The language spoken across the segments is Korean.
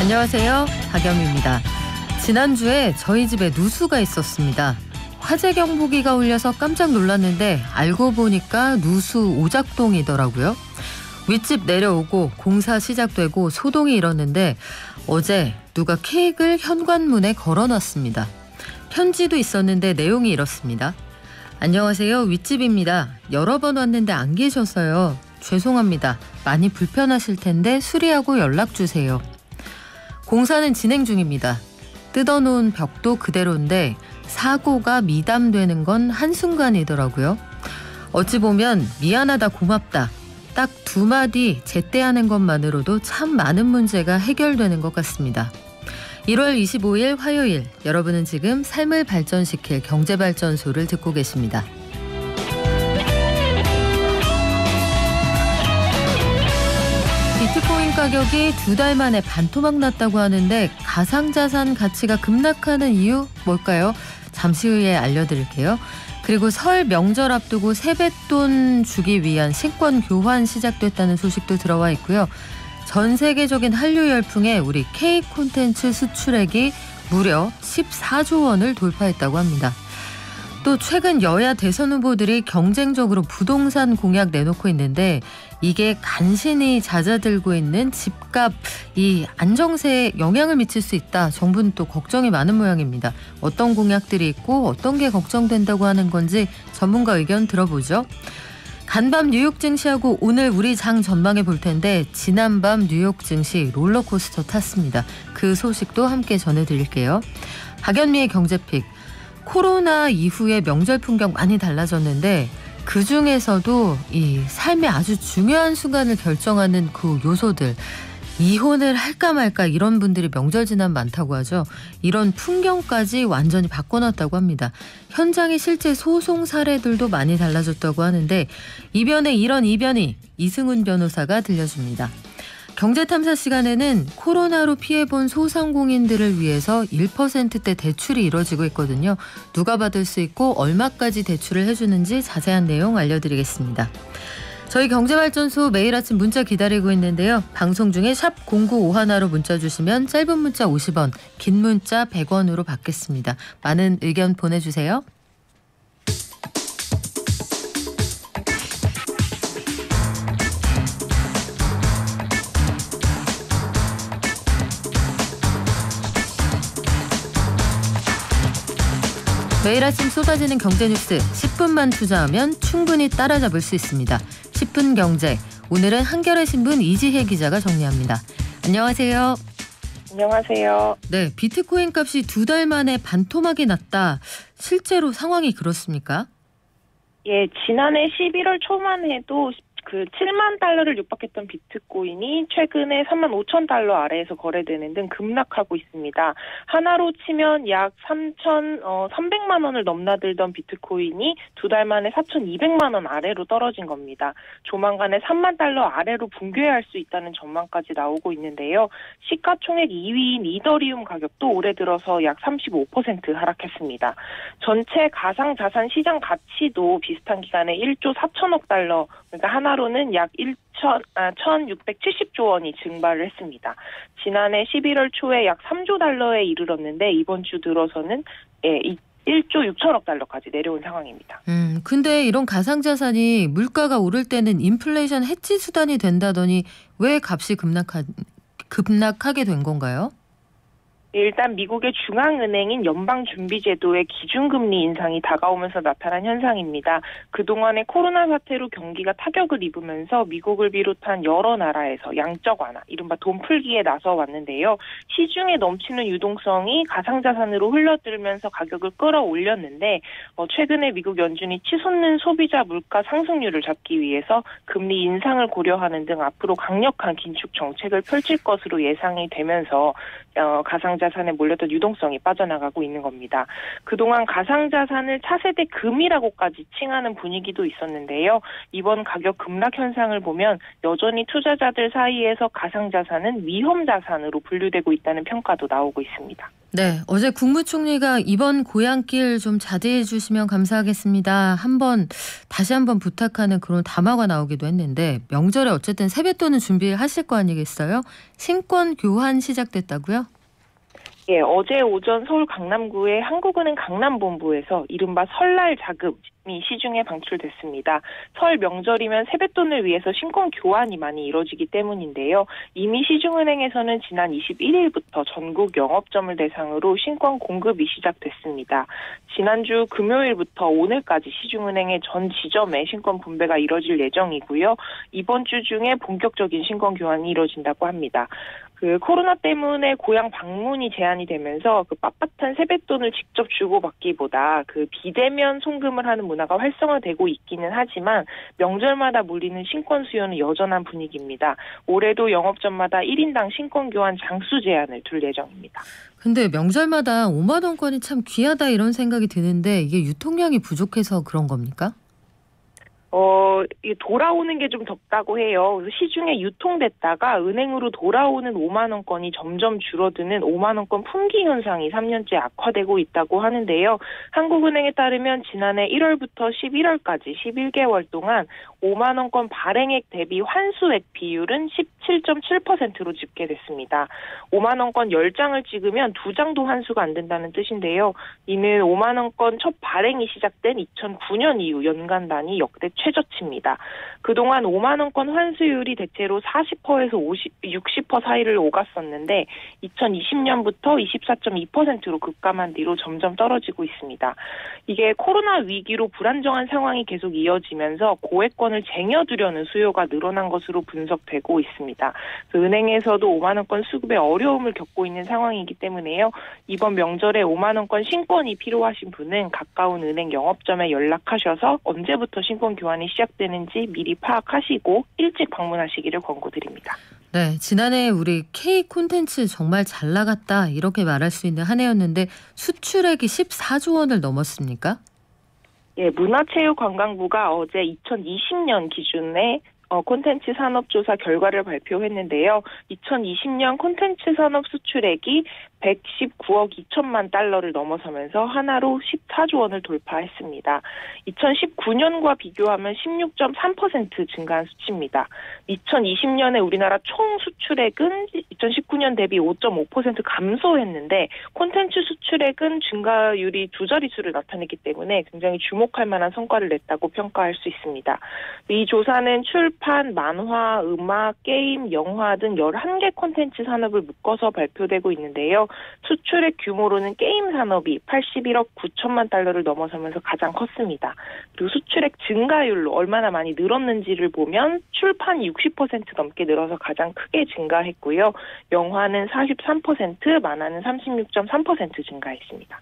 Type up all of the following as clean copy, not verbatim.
안녕하세요. 박영입니다. 지난주에 저희 집에 누수가 있었습니다. 화재 경보기가 울려서 깜짝 놀랐는데 알고 보니까 누수 오작동이더라고요. 윗집 내려오고 공사 시작되고 소동이 일었는데 어제 누가 케이크를 현관문에 걸어놨습니다. 편지도 있었는데 내용이 이렇습니다. 안녕하세요. 윗집입니다. 여러 번 왔는데 안 계셨어요. 죄송합니다. 많이 불편하실 텐데 수리하고 연락주세요. 공사는 진행 중입니다. 뜯어놓은 벽도 그대로인데 사고가 미담되는 건 한순간이더라고요. 어찌 보면 미안하다 고맙다 딱 두 마디 제때하는 것만으로도 참 많은 문제가 해결되는 것 같습니다. 1월 25일 화요일, 여러분은 지금 삶을 발전시킬 경제발전소를 듣고 계십니다. 비트코인 가격이 2달 만에 반토막 났다고 하는데 가상자산 가치가 급락하는 이유 뭘까요? 잠시 후에 알려드릴게요. 그리고 설 명절 앞두고 세뱃돈 주기 위한 신권 교환 시작됐다는 소식도 들어와 있고요. 전 세계적인 한류 열풍에 우리 K 콘텐츠 수출액이 무려 14조 원을 돌파했다고 합니다. 또 최근 여야 대선 후보들이 경쟁적으로 부동산 공약 내놓고 있는데 이게 간신히 잦아들고 있는 집값 이 안정세에 영향을 미칠 수 있다. 정부는 또 걱정이 많은 모양입니다. 어떤 공약들이 있고 어떤 게 걱정된다고 하는 건지 전문가 의견 들어보죠. 간밤 뉴욕 증시하고 오늘 우리 장 전망해 볼 텐데 지난밤 뉴욕 증시 롤러코스터 탔습니다. 그 소식도 함께 전해드릴게요. 박연미의 경제픽. 코로나 이후에 명절 풍경 많이 달라졌는데 그중에서도 이 삶의 아주 중요한 순간을 결정하는 그 요소들, 이혼을 할까 말까 이런 분들이 명절 지나면 많다고 하죠. 이런 풍경까지 완전히 바꿔놨다고 합니다. 현장의 실제 소송 사례들도 많이 달라졌다고 하는데 이변에 이런 이변이 이승훈 변호사가 들려줍니다. 경제탐사 시간에는 코로나로 피해본 소상공인들을 위해서 1%대 대출이 이뤄지고 있거든요. 누가 받을 수 있고 얼마까지 대출을 해주는지 자세한 내용 알려드리겠습니다. 저희 경제발전소 매일 아침 문자 기다리고 있는데요. 방송 중에 샵 0951로 문자 주시면 짧은 문자 50원, 긴 문자 100원으로 받겠습니다. 많은 의견 보내주세요. 매일 아침 쏟아지는 경제뉴스 10분만 투자하면 충분히 따라잡을 수 있습니다. 10분 경제. 오늘은 한겨레 신문 이지혜 기자가 정리합니다. 안녕하세요. 안녕하세요. 네, 비트코인 값이 2달 만에 반토막이 났다. 실제로 상황이 그렇습니까? 예, 지난해 11월 초만 해도 그 7만 달러를 육박했던 비트코인이 최근에 3만 5천 달러 아래에서 거래되는 등 급락하고 있습니다. 하나로 치면 약 3,300만 원을 넘나들던 비트코인이 2달 만에 4,200만 원 아래로 떨어진 겁니다. 조만간에 3만 달러 아래로 붕괴할 수 있다는 전망까지 나오고 있는데요. 시가총액 2위인 이더리움 가격도 올해 들어서 약 35% 하락했습니다. 전체 가상자산 시장 가치도 비슷한 기간에 1조 4천억 달러, 그러니까 하나로는 약 1,670조 원이 증발을 했습니다. 지난해 11월 초에 약 3조 달러에 이르렀는데 이번 주 들어서는 1조 6천억 달러까지 내려온 상황입니다. 근데 이런 가상자산이 물가가 오를 때는 인플레이션 해치 수단이 된다더니 왜 값이 급락하게 된 건가요? 일단 미국의 중앙은행인 연방준비제도의 기준금리 인상이 다가오면서 나타난 현상입니다. 그동안의 코로나 사태로 경기가 타격을 입으면서 미국을 비롯한 여러 나라에서 양적 완화, 이른바 돈 풀기에 나서 왔는데요. 시중에 넘치는 유동성이 가상자산으로 흘러들면서 가격을 끌어올렸는데 최근에 미국 연준이 치솟는 소비자 물가 상승률을 잡기 위해서 금리 인상을 고려하는 등 앞으로 강력한 긴축 정책을 펼칠 것으로 예상이 되면서 가상자산 가상자산에 몰렸던 유동성이 빠져나가고 있는 겁니다. 그동안 가상자산을 차세대 금이라고까지 칭하는 분위기도 있었는데요. 이번 가격 급락 현상을 보면 여전히 투자자들 사이에서 가상자산은 위험자산으로 분류되고 있다는 평가도 나오고 있습니다. 네, 어제 국무총리가 이번 고향길 좀 자제해 주시면 감사하겠습니다. 다시 한번 부탁하는 그런 담화가 나오기도 했는데 명절에 어쨌든 세뱃돈은 준비하실 거 아니겠어요? 신권 교환 시작됐다고요? 예, 어제 오전 서울 강남구의 한국은행 강남본부에서 이른바 설날 자금이 시중에 방출됐습니다. 설 명절이면 세뱃돈을 위해서 신권 교환이 많이 이뤄지기 때문인데요. 이미 시중은행에서는 지난 21일부터 전국 영업점을 대상으로 신권 공급이 시작됐습니다. 지난주 금요일부터 오늘까지 시중은행의 전 지점에 신권 분배가 이뤄질 예정이고요. 이번 주 중에 본격적인 신권 교환이 이뤄진다고 합니다. 코로나 때문에 고향 방문이 제한이 되면서 빳빳한 세뱃돈을 직접 주고받기보다 비대면 송금을 하는 문화가 활성화되고 있기는 하지만 명절마다 몰리는 신권 수요는 여전한 분위기입니다. 올해도 영업점마다 1인당 신권 교환 장수 제한을 둘 예정입니다. 근데 명절마다 5만 원권이 참 귀하다 이런 생각이 드는데 이게 유통량이 부족해서 그런 겁니까? 돌아오는 게 좀 적다고 해요. 그래서 시중에 유통됐다가 은행으로 돌아오는 5만 원권이 점점 줄어드는 5만 원권 품귀 현상이 3년째 악화되고 있다고 하는데요. 한국은행에 따르면 지난해 1월부터 11월까지 11개월 동안 5만 원권 발행액 대비 환수액 비율은 17.7%로 집계됐습니다. 5만 원권 10장을 찍으면 2장도 환수가 안 된다는 뜻인데요. 이는 5만 원권 첫 발행이 시작된 2009년 이후 연간 단위 역대 최저치입니다. 그동안 5만 원권 환수율이 대체로 40%에서 60% 사이를 오갔었는데 2020년부터 24.2%로 급감한 뒤로 점점 떨어지고 있습니다. 이게 코로나 위기로 불안정한 상황이 계속 이어지면서 고액권을 쟁여두려는 수요가 늘어난 것으로 분석되고 있습니다. 은행에서도 5만 원권 수급에 어려움을 겪고 있는 상황이기 때문에요. 이번 명절에 5만 원권 신권이 필요하신 분은 가까운 은행 영업점에 연락하셔서 언제부터 신권 교환이 시작되는지 미리 파악하시고 일찍 방문하시기를 권고드립니다. 네, 지난해 우리 K 콘텐츠 정말 잘 나갔다 이렇게 말할 수 있는 한 해였는데 수출액이 14조 원을 넘었습니까? 예, 문화체육관광부가 어제 2020년 기준에 콘텐츠 산업조사 결과를 발표했는데요. 2020년 콘텐츠 산업 수출액이 119억 2천만 달러를 넘어서면서 하나로 14조 원을 돌파했습니다. 2019년과 비교하면 16.3% 증가한 수치입니다. 2020년에 우리나라 총 수출액은 2019년 대비 5.5% 감소했는데 콘텐츠 수출액은 증가율이 두 자릿수를 나타냈기 때문에 굉장히 주목할 만한 성과를 냈다고 평가할 수 있습니다. 이 조사는 출판, 만화, 음악, 게임, 영화 등 11개 콘텐츠 산업을 묶어서 발표되고 있는데요. 수출액 규모로는 게임 산업이 81억 9천만 달러를 넘어서면서 가장 컸습니다. 그리고 수출액 증가율로 얼마나 많이 늘었는지를 보면 출판이 60% 넘게 늘어서 가장 크게 증가했고요. 영화는 43%, 만화는 36.3% 증가했습니다.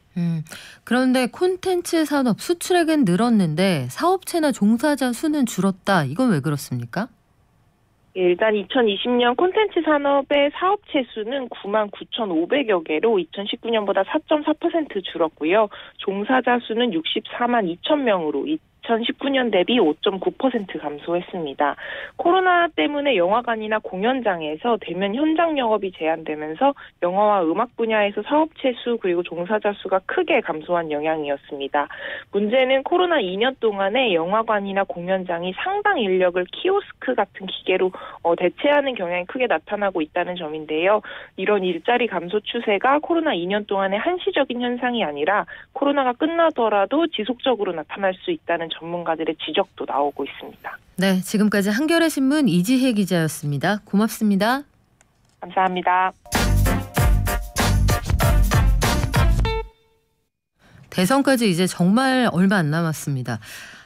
그런데 콘텐츠 산업 수출액은 늘었는데 사업체나 종사자 수는 줄었다. 이건 왜 그렇습니까? 일단 2020년 콘텐츠 산업의 사업체 수는 9만 9,500여 개로 2019년보다 4.4% 줄었고요. 종사자 수는 64만 2천 명으로 2019년 대비 5.9% 감소했습니다. 코로나 때문에 영화관이나 공연장에서 대면 현장 영업이 제한되면서 영화와 음악 분야에서 사업체 수 그리고 종사자 수가 크게 감소한 영향이었습니다. 문제는 코로나 2년 동안에 영화관이나 공연장이 상당 인력을 키오스크 같은 기계로 대체하는 경향이 크게 나타나고 있다는 점인데요. 이런 일자리 감소 추세가 코로나 2년 동안의 한시적인 현상이 아니라 코로나가 끝나더라도 지속적으로 나타날 수 있다는 전문가들의 지적도 나오고 있습니다. 네, 지금까지 한겨레 신문 이지혜 기자였습니다. 고맙습니다. 감사합니다. 대선까지 이제 정말 얼마 안 남았습니다.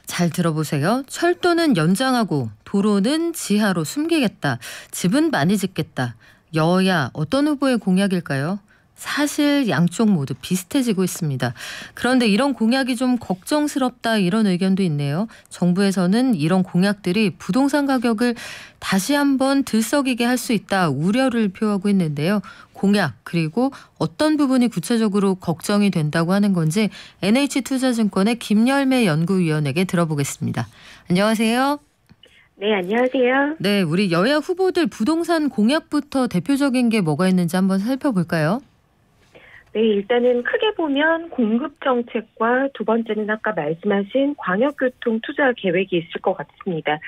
잘 들어보세요. 철도는 연장하고 도로는 지하로 숨기겠다. 집은 많이 짓겠다. 여야 어떤 후보의 공약일까요? 사실 양쪽 모두 비슷해지고 있습니다. 그런데 이런 공약이 좀 걱정스럽다 이런 의견도 있네요. 정부에서는 이런 공약들이 부동산 가격을 다시 한번 들썩이게 할 수 있다 우려를 표하고 있는데요. 공약 그리고 어떤 부분이 구체적으로 걱정이 된다고 하는 건지 NH투자증권의 김열매 연구위원에게 들어보겠습니다. 안녕하세요. 네, 안녕하세요. 네, 우리 여야 후보들 부동산 공약부터 대표적인 게 뭐가 있는지 한번 살펴볼까요? 네, 일단은 크게 보면 공급 정책과 두 번째는 아까 말씀하신 광역교통 투자 계획이 있을 것 같습니다.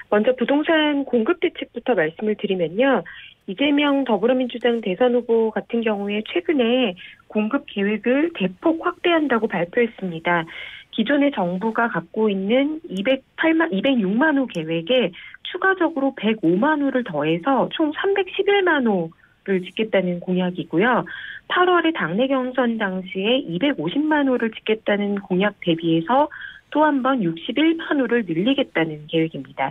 먼저 부동산 공급 대책부터 말씀을 드리면요. 이재명 더불어민주당 대선 후보 같은 경우에 최근에 공급 계획을 대폭 확대한다고 발표했습니다. 기존의 정부가 갖고 있는 206만 호 계획에 추가적으로 105만 호를 더해서 총 311만 호를 짓겠다는 공약이고요. 8월에 당내 경선 당시에 250만 호를 짓겠다는 공약 대비해서 또 한 번 61만 호를 늘리겠다는 계획입니다.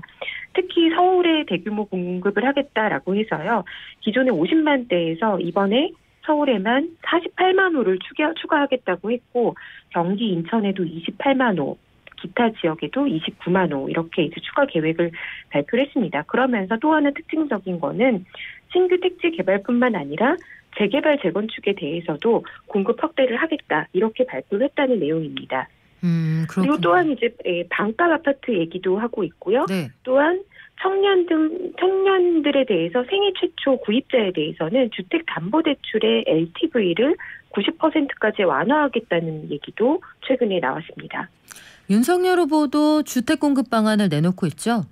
특히 서울에 대규모 공급을 하겠다라고 해서요. 기존의 50만 대에서 이번에 서울에만 48만 호를 추가하겠다고 했고 경기 인천에도 28만 호, 기타 지역에도 29만 호 이렇게 이제 추가 계획을 발표를 했습니다. 그러면서 또 하나 특징적인 거는 신규 택지 개발뿐만 아니라 재개발 재건축에 대해서도 공급 확대를 하겠다 이렇게 발표를 했다는 내용입니다. 그리고 또한 이제 반값 아파트 얘기도 하고 있고요. 네. 또한 청년들에 대해서 생애 최초 구입자에 대해서는 주택담보대출의 LTV를 90%까지 완화하겠다는 얘기도 최근에 나왔습니다. 윤석열 후보도 주택 공급 방안을 내놓고 있죠?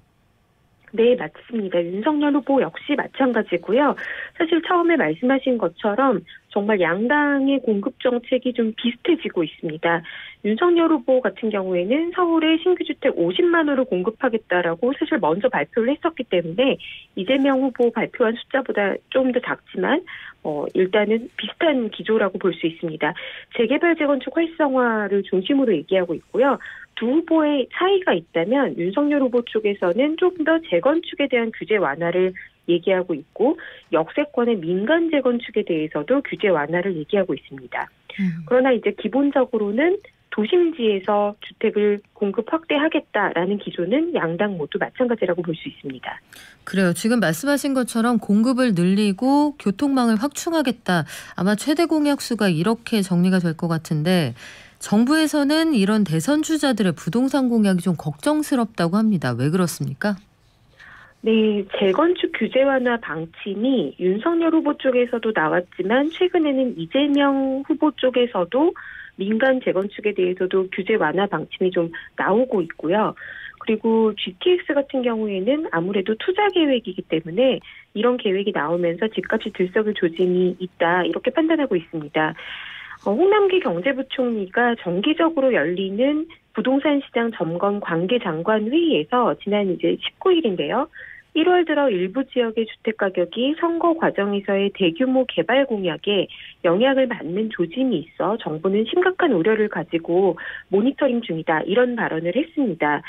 네, 맞습니다. 윤석열 후보 역시 마찬가지고요. 사실 처음에 말씀하신 것처럼 정말 양당의 공급 정책이 좀 비슷해지고 있습니다. 윤석열 후보 같은 경우에는 서울에 신규 주택 50만 호를 공급하겠다라고 사실 먼저 발표를 했었기 때문에 이재명 후보 발표한 숫자보다 좀 더 작지만 일단은 비슷한 기조라고 볼 수 있습니다. 재개발 재건축 활성화를 중심으로 얘기하고 있고요. 두 후보의 차이가 있다면 윤석열 후보 쪽에서는 좀 더 재건축에 대한 규제 완화를 얘기하고 있고 역세권의 민간 재건축에 대해서도 규제 완화를 얘기하고 있습니다. 그러나 이제 기본적으로는 도심지에서 주택을 공급 확대하겠다라는 기조는 양당 모두 마찬가지라고 볼 수 있습니다. 그래요. 지금 말씀하신 것처럼 공급을 늘리고 교통망을 확충하겠다. 아마 최대 공약수가 이렇게 정리가 될 것 같은데 정부에서는 이런 대선 주자들의 부동산 공약이 좀 걱정스럽다고 합니다. 왜 그렇습니까? 네, 재건축 규제 완화 방침이 윤석열 후보 쪽에서도 나왔지만 최근에는 이재명 후보 쪽에서도 민간 재건축에 대해서도 규제 완화 방침이 좀 나오고 있고요. 그리고 GTX 같은 경우에는 아무래도 투자 계획이기 때문에 이런 계획이 나오면서 집값이 들썩일 조짐이 있다 이렇게 판단하고 있습니다. 홍남기 경제부총리가 정기적으로 열리는 부동산 시장 점검 관계장관 회의에서 지난 이제 19일인데요. 1월 들어 일부 지역의 주택 가격이 선거 과정에서의 대규모 개발 공약에 영향을 받는 조짐이 있어 정부는 심각한 우려를 가지고 모니터링 중이다. 이런 발언을 했습니다.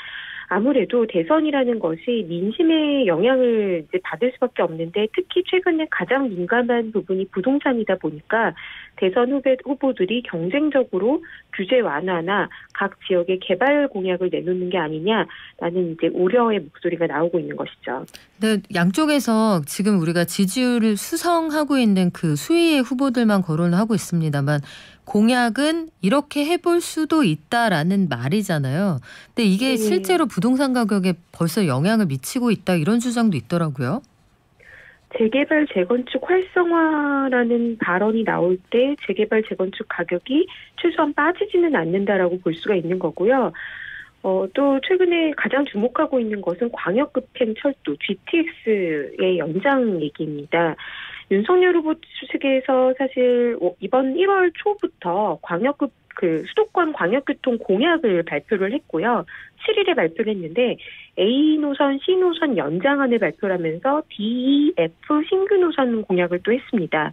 아무래도 대선이라는 것이 민심의 영향을 이제 받을 수밖에 없는데 특히 최근에 가장 민감한 부분이 부동산이다 보니까 대선 후보들이 경쟁적으로 규제 완화나 각 지역의 개발 공약을 내놓는 게 아니냐라는 이제 우려의 목소리가 나오고 있는 것이죠. 네, 양쪽에서 지금 우리가 지지율을 수성하고 있는 그 수위의 후보들만 거론을 하고 있습니다만 공약은 이렇게 해볼 수도 있다라는 말이잖아요. 근데 이게 실제로 부동산 가격에 벌써 영향을 미치고 있다 이런 주장도 있더라고요. 재개발 재건축 활성화라는 발언이 나올 때 재개발 재건축 가격이 최소한 빠지지는 않는다라고 볼 수가 있는 거고요. 또 최근에 가장 주목하고 있는 것은 광역급행 철도 GTX의 연장 얘기입니다. 윤석열 후보 측에서 사실 이번 1월 초부터 수도권 광역교통 공약을 발표를 했고요. 7일에 발표를 했는데 A 노선, C 노선 연장안을 발표를 하면서 DEF 신규 노선 공약을 또 했습니다.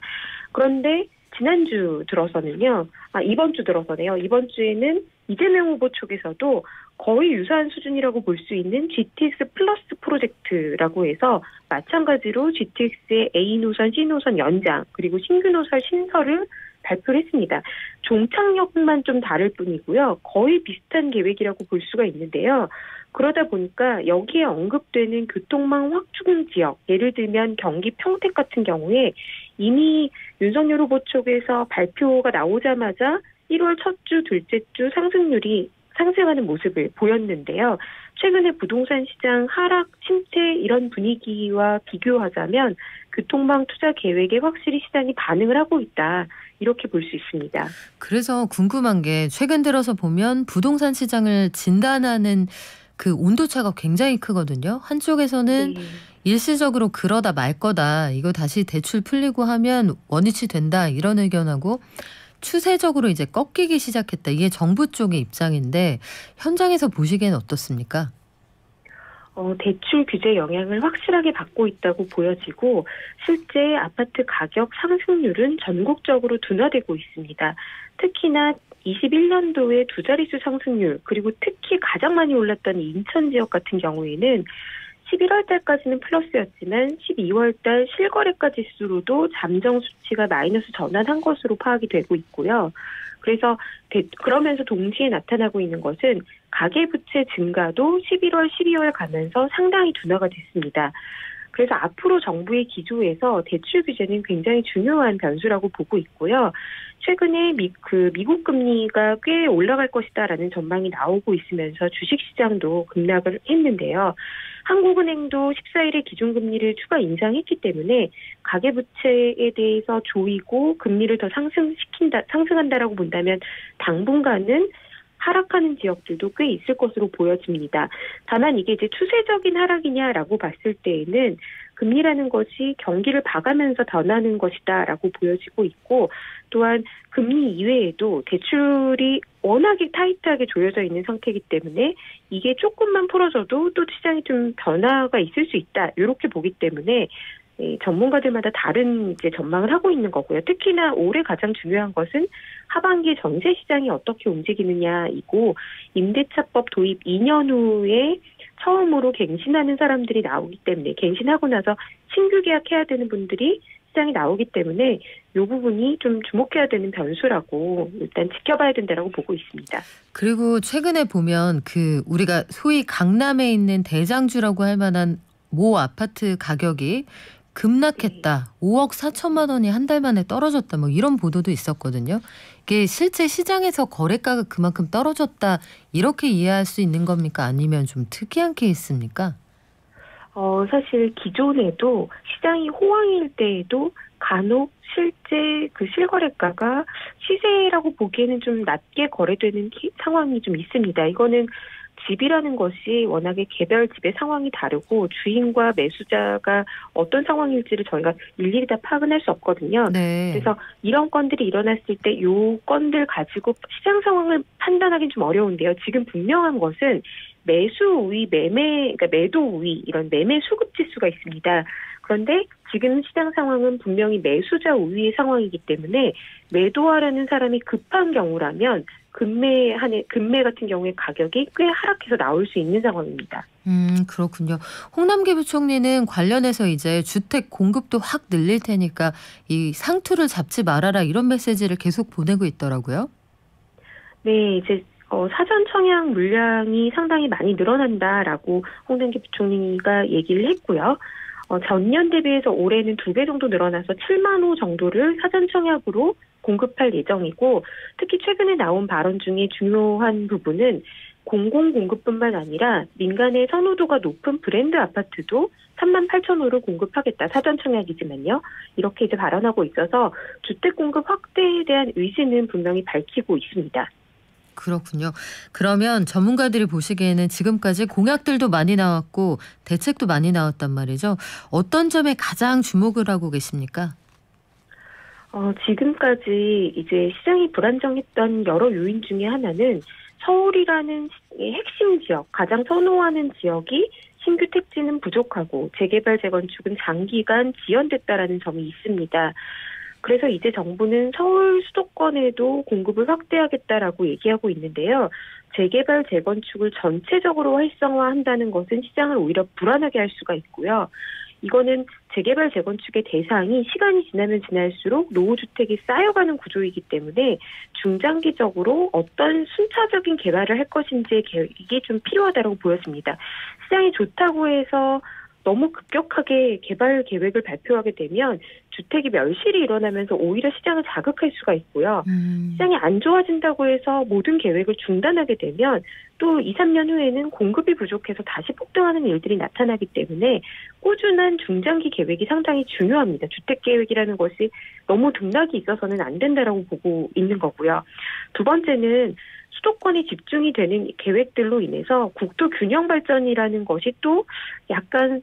그런데 지난주 들어서는요. 이번 주 들어서네요. 이번 주에는 이재명 후보 쪽에서도 거의 유사한 수준이라고 볼 수 있는 GTX 플러스 프로젝트라고 해서 마찬가지로 GTX의 A 노선, C 노선 연장 그리고 신규 노선 신설을 발표를 했습니다. 종착역만 좀 다를 뿐이고요. 거의 비슷한 계획이라고 볼 수가 있는데요. 그러다 보니까 여기에 언급되는 교통망 확충 지역, 예를 들면 경기 평택 같은 경우에 이미 윤석열 후보 쪽에서 발표가 나오자마자 1월 첫 주, 둘째 주 상승률이 상승하는 모습을 보였는데요. 최근에 부동산 시장 하락, 침체 이런 분위기와 비교하자면 교통망 투자 계획에 확실히 시장이 반응을 하고 있다. 이렇게 볼 수 있습니다. 그래서 궁금한 게 최근 들어서 보면 부동산 시장을 진단하는 그 온도차가 굉장히 크거든요. 한쪽에서는 네. 일시적으로 그러다 말 거다. 이거 다시 대출 풀리고 하면 원위치 된다. 이런 의견하고 추세적으로 이제 꺾이기 시작했다. 이게 정부 쪽의 입장인데 현장에서 보시기엔 어떻습니까? 대출 규제 영향을 확실하게 받고 있다고 보여지고 실제 아파트 가격 상승률은 전국적으로 둔화되고 있습니다. 특히나 21년도에 두 자릿수 상승률 그리고 특히 가장 많이 올랐던 인천 지역 같은 경우에는 11월 달까지는 플러스였지만 12월 달 실거래가 지수로도 잠정 수치가 마이너스 전환한 것으로 파악이 되고 있고요. 그래서 그러면서 동시에 나타나고 있는 것은 가계부채 증가도 11월, 12월 가면서 상당히 둔화가 됐습니다. 그래서 앞으로 정부의 기조에서 대출 규제는 굉장히 중요한 변수라고 보고 있고요. 최근에 미국 금리가 꽤 올라갈 것이다라는 전망이 나오고 있으면서 주식시장도 급락을 했는데요. 한국은행도 14일에 기준금리를 추가 인상했기 때문에 가계부채에 대해서 조이고 금리를 더 상승한다라고 본다면 당분간은 하락하는 지역들도 꽤 있을 것으로 보여집니다. 다만 이게 이제 추세적인 하락이냐라고 봤을 때에는 금리라는 것이 경기를 봐가면서 변하는 것이다라고 보여지고 있고 또한 금리 이외에도 대출이 워낙에 타이트하게 조여져 있는 상태이기 때문에 이게 조금만 풀어져도 또 시장이 좀 변화가 있을 수 있다. 이렇게 보기 때문에 전문가들마다 다른 이제 전망을 하고 있는 거고요. 특히나 올해 가장 중요한 것은 하반기 전세 시장이 어떻게 움직이느냐이고 임대차법 도입 2년 후에 처음으로 갱신하는 사람들이 나오기 때문에 갱신하고 나서 신규 계약해야 되는 분들이 시장이 나오기 때문에 이 부분이 좀 주목해야 되는 변수라고 일단 지켜봐야 된다라고 보고 있습니다. 그리고 최근에 보면 우리가 소위 강남에 있는 대장주라고 할 만한 모 아파트 가격이 급락했다. 5억 4천만 원이 한 달 만에 떨어졌다. 뭐 이런 보도도 있었거든요. 이게 실제 시장에서 거래가가 그만큼 떨어졌다. 이렇게 이해할 수 있는 겁니까? 아니면 좀 특이한 케이스입니까? 사실 기존에도 시장이 호황일 때에도 간혹 실제 그 실거래가가 시세라고 보기에는 좀 낮게 거래되는 상황이 좀 있습니다. 이거는 집이라는 것이 워낙에 개별 집의 상황이 다르고 주인과 매수자가 어떤 상황일지를 저희가 일일이 다 파악은 할 수 없거든요. 네. 그래서 이런 건들이 일어났을 때 이 건들 가지고 시장 상황을 판단하기는 좀 어려운데요. 지금 분명한 것은 매수 우위, 그러니까 매도 우위 이런 매매 수급 지수가 있습니다. 그런데 지금 시장 상황은 분명히 매수자 우위의 상황이기 때문에 매도하라는 사람이 급한 경우라면 금매 같은 경우에 가격이 꽤 하락해서 나올 수 있는 상황입니다. 그렇군요. 홍남기 부총리는 관련해서 이제 주택 공급도 확 늘릴 테니까 이 상투를 잡지 말아라 이런 메시지를 계속 보내고 있더라고요. 네, 이제 사전 청약 물량이 상당히 많이 늘어난다라고 홍남기 부총리가 얘기를 했고요. 전년 대비해서 올해는 2배 정도 늘어나서 7만 호 정도를 사전 청약으로 공급할 예정이고 특히 최근에 나온 발언 중에 중요한 부분은 공공 공급뿐만 아니라 민간의 선호도가 높은 브랜드 아파트도 3만 8천 호를 공급하겠다. 사전 청약이지만요. 이렇게 이제 발언하고 있어서 주택 공급 확대에 대한 의지는 분명히 밝히고 있습니다. 그렇군요. 그러면 전문가들이 보시기에는 지금까지 공약들도 많이 나왔고 대책도 많이 나왔단 말이죠. 어떤 점에 가장 주목을 하고 계십니까? 지금까지 이제 시장이 불안정했던 여러 요인 중에 하나는 서울이라는 핵심 지역, 가장 선호하는 지역이 신규 택지는 부족하고 재개발 재건축은 장기간 지연됐다라는 점이 있습니다. 그래서 이제 정부는 서울 수도권에도 공급을 확대하겠다라고 얘기하고 있는데요. 재개발 재건축을 전체적으로 활성화한다는 것은 시장을 오히려 불안하게 할 수가 있고요. 이거는 재개발 재건축의 대상이 시간이 지나면 지날수록 노후주택이 쌓여가는 구조이기 때문에 중장기적으로 어떤 순차적인 개발을 할 것인지의 계획이 좀 필요하다고 보였습니다. 시장이 좋다고 해서 너무 급격하게 개발 계획을 발표하게 되면 주택이 멸실이 일어나면서 오히려 시장을 자극할 수가 있고요. 시장이 안 좋아진다고 해서 모든 계획을 중단하게 되면 또 2, 3년 후에는 공급이 부족해서 다시 폭등하는 일들이 나타나기 때문에 꾸준한 중장기 계획이 상당히 중요합니다. 주택 계획이라는 것이 너무 등락이 있어서는 안 된다라고 보고 있는 거고요. 두 번째는 수도권이 집중이 되는 계획들로 인해서 국토 균형 발전이라는 것이 또 약간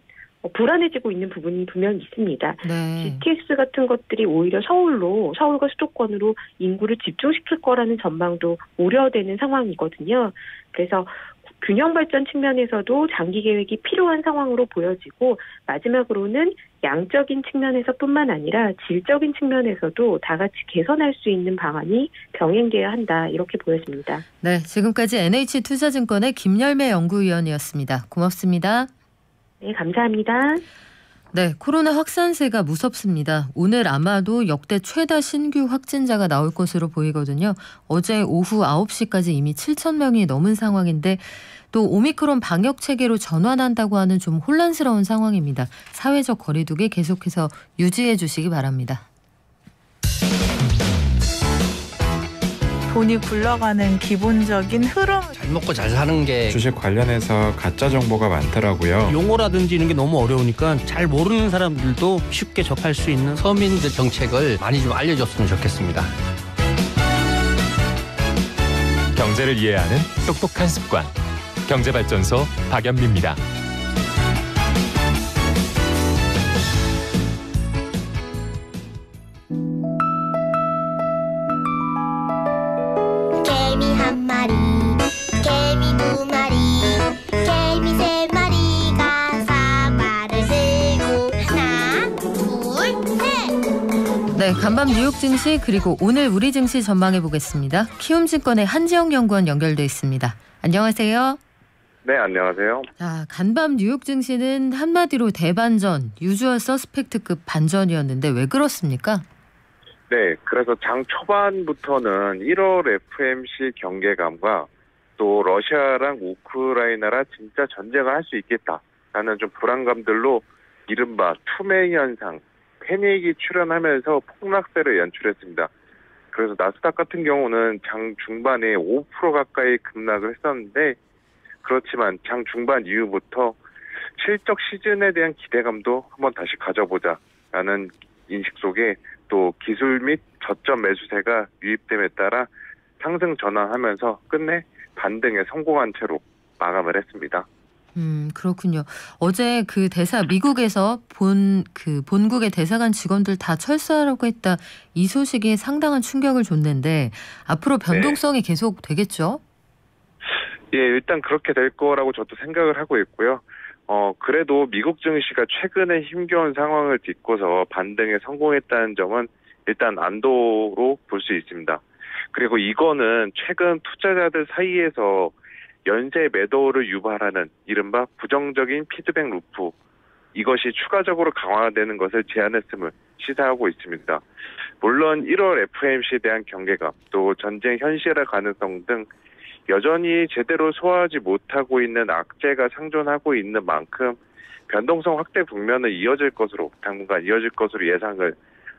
불안해지고 있는 부분이 분명히 있습니다. 네. GTX 같은 것들이 오히려 서울과 수도권으로 인구를 집중시킬 거라는 전망도 우려되는 상황이거든요. 그래서 균형 발전 측면에서도 장기 계획이 필요한 상황으로 보여지고 마지막으로는 양적인 측면에서뿐만 아니라 질적인 측면에서도 다 같이 개선할 수 있는 방안이 병행돼야 한다 이렇게 보여집니다. 네, 지금까지 NH투자증권의 김열매 연구위원이었습니다. 고맙습니다. 네, 감사합니다. 네, 코로나 확산세가 무섭습니다. 오늘 아마도 역대 최다 신규 확진자가 나올 것으로 보이거든요. 어제 오후 9시까지 이미 7,000명이 넘은 상황인데 또 오미크론 방역 체계로 전환한다고 하는 좀 혼란스러운 상황입니다. 사회적 거리두기 계속해서 유지해 주시기 바랍니다. 돈이 굴러가는 기본적인 흐름. 잘 먹고 잘 사는 게 주식 관련해서 가짜 정보가 많더라고요. 용어라든지 이런 게 너무 어려우니까 잘 모르는 사람들도 쉽게 접할 수 있는 서민들 정책을 많이 좀 알려줬으면 좋겠습니다. 경제를 이해하는 똑똑한 습관. 경제발전소 박연미입니다. 개미 한 마리, 개미 두 마리, 개미 세 마리가 사과를 들고 하나, 둘, 셋. 네, 간밤 뉴욕 증시 그리고 오늘 우리 증시 전망해 보겠습니다. 키움증권의 한지영 연구원 연결돼 있습니다. 안녕하세요. 네, 안녕하세요. 간밤 뉴욕 증시는 한마디로 대반전, 유주얼 서스펙트급 반전이었는데 왜 그렇습니까? 네, 그래서 장 초반부터는 1월 FMC 경계감과 또 러시아랑 우크라이나라 진짜 전쟁을 할 수 있겠다라는 좀 불안감들로 이른바 투매 현상, 패닉이 출현하면서 폭락세를 연출했습니다. 그래서 나스닥 같은 경우는 장 중반에 5% 가까이 급락을 했었는데 그렇지만 장 중반 이후부터 실적 시즌에 대한 기대감도 한번 다시 가져보자라는 인식 속에 또 기술 및 저점 매수세가 유입됨에 따라 상승 전환하면서 끝내 반등에 성공한 채로 마감을 했습니다. 그렇군요. 어제 그 미국에서 본국의 대사관 직원들 다 철수하라고 했다. 이 소식이 상당한 충격을 줬는데 앞으로 변동성이 계속 되겠죠? 예, 일단 그렇게 될 거라고 저도 생각을 하고 있고요. 그래도 미국 증시가 최근에 힘겨운 상황을 딛고서 반등에 성공했다는 점은 일단 안도로 볼 수 있습니다. 그리고 이거는 최근 투자자들 사이에서 연쇄 매도를 유발하는 이른바 부정적인 피드백 루프, 이것이 추가적으로 강화되는 것을 제한했음을 시사하고 있습니다. 물론 1월 FOMC에 대한 경계감, 또 전쟁 현실화 가능성 등 여전히 제대로 소화하지 못하고 있는 악재가 상존하고 있는 만큼 변동성 확대 국면은 당분간 이어질 것으로 예상을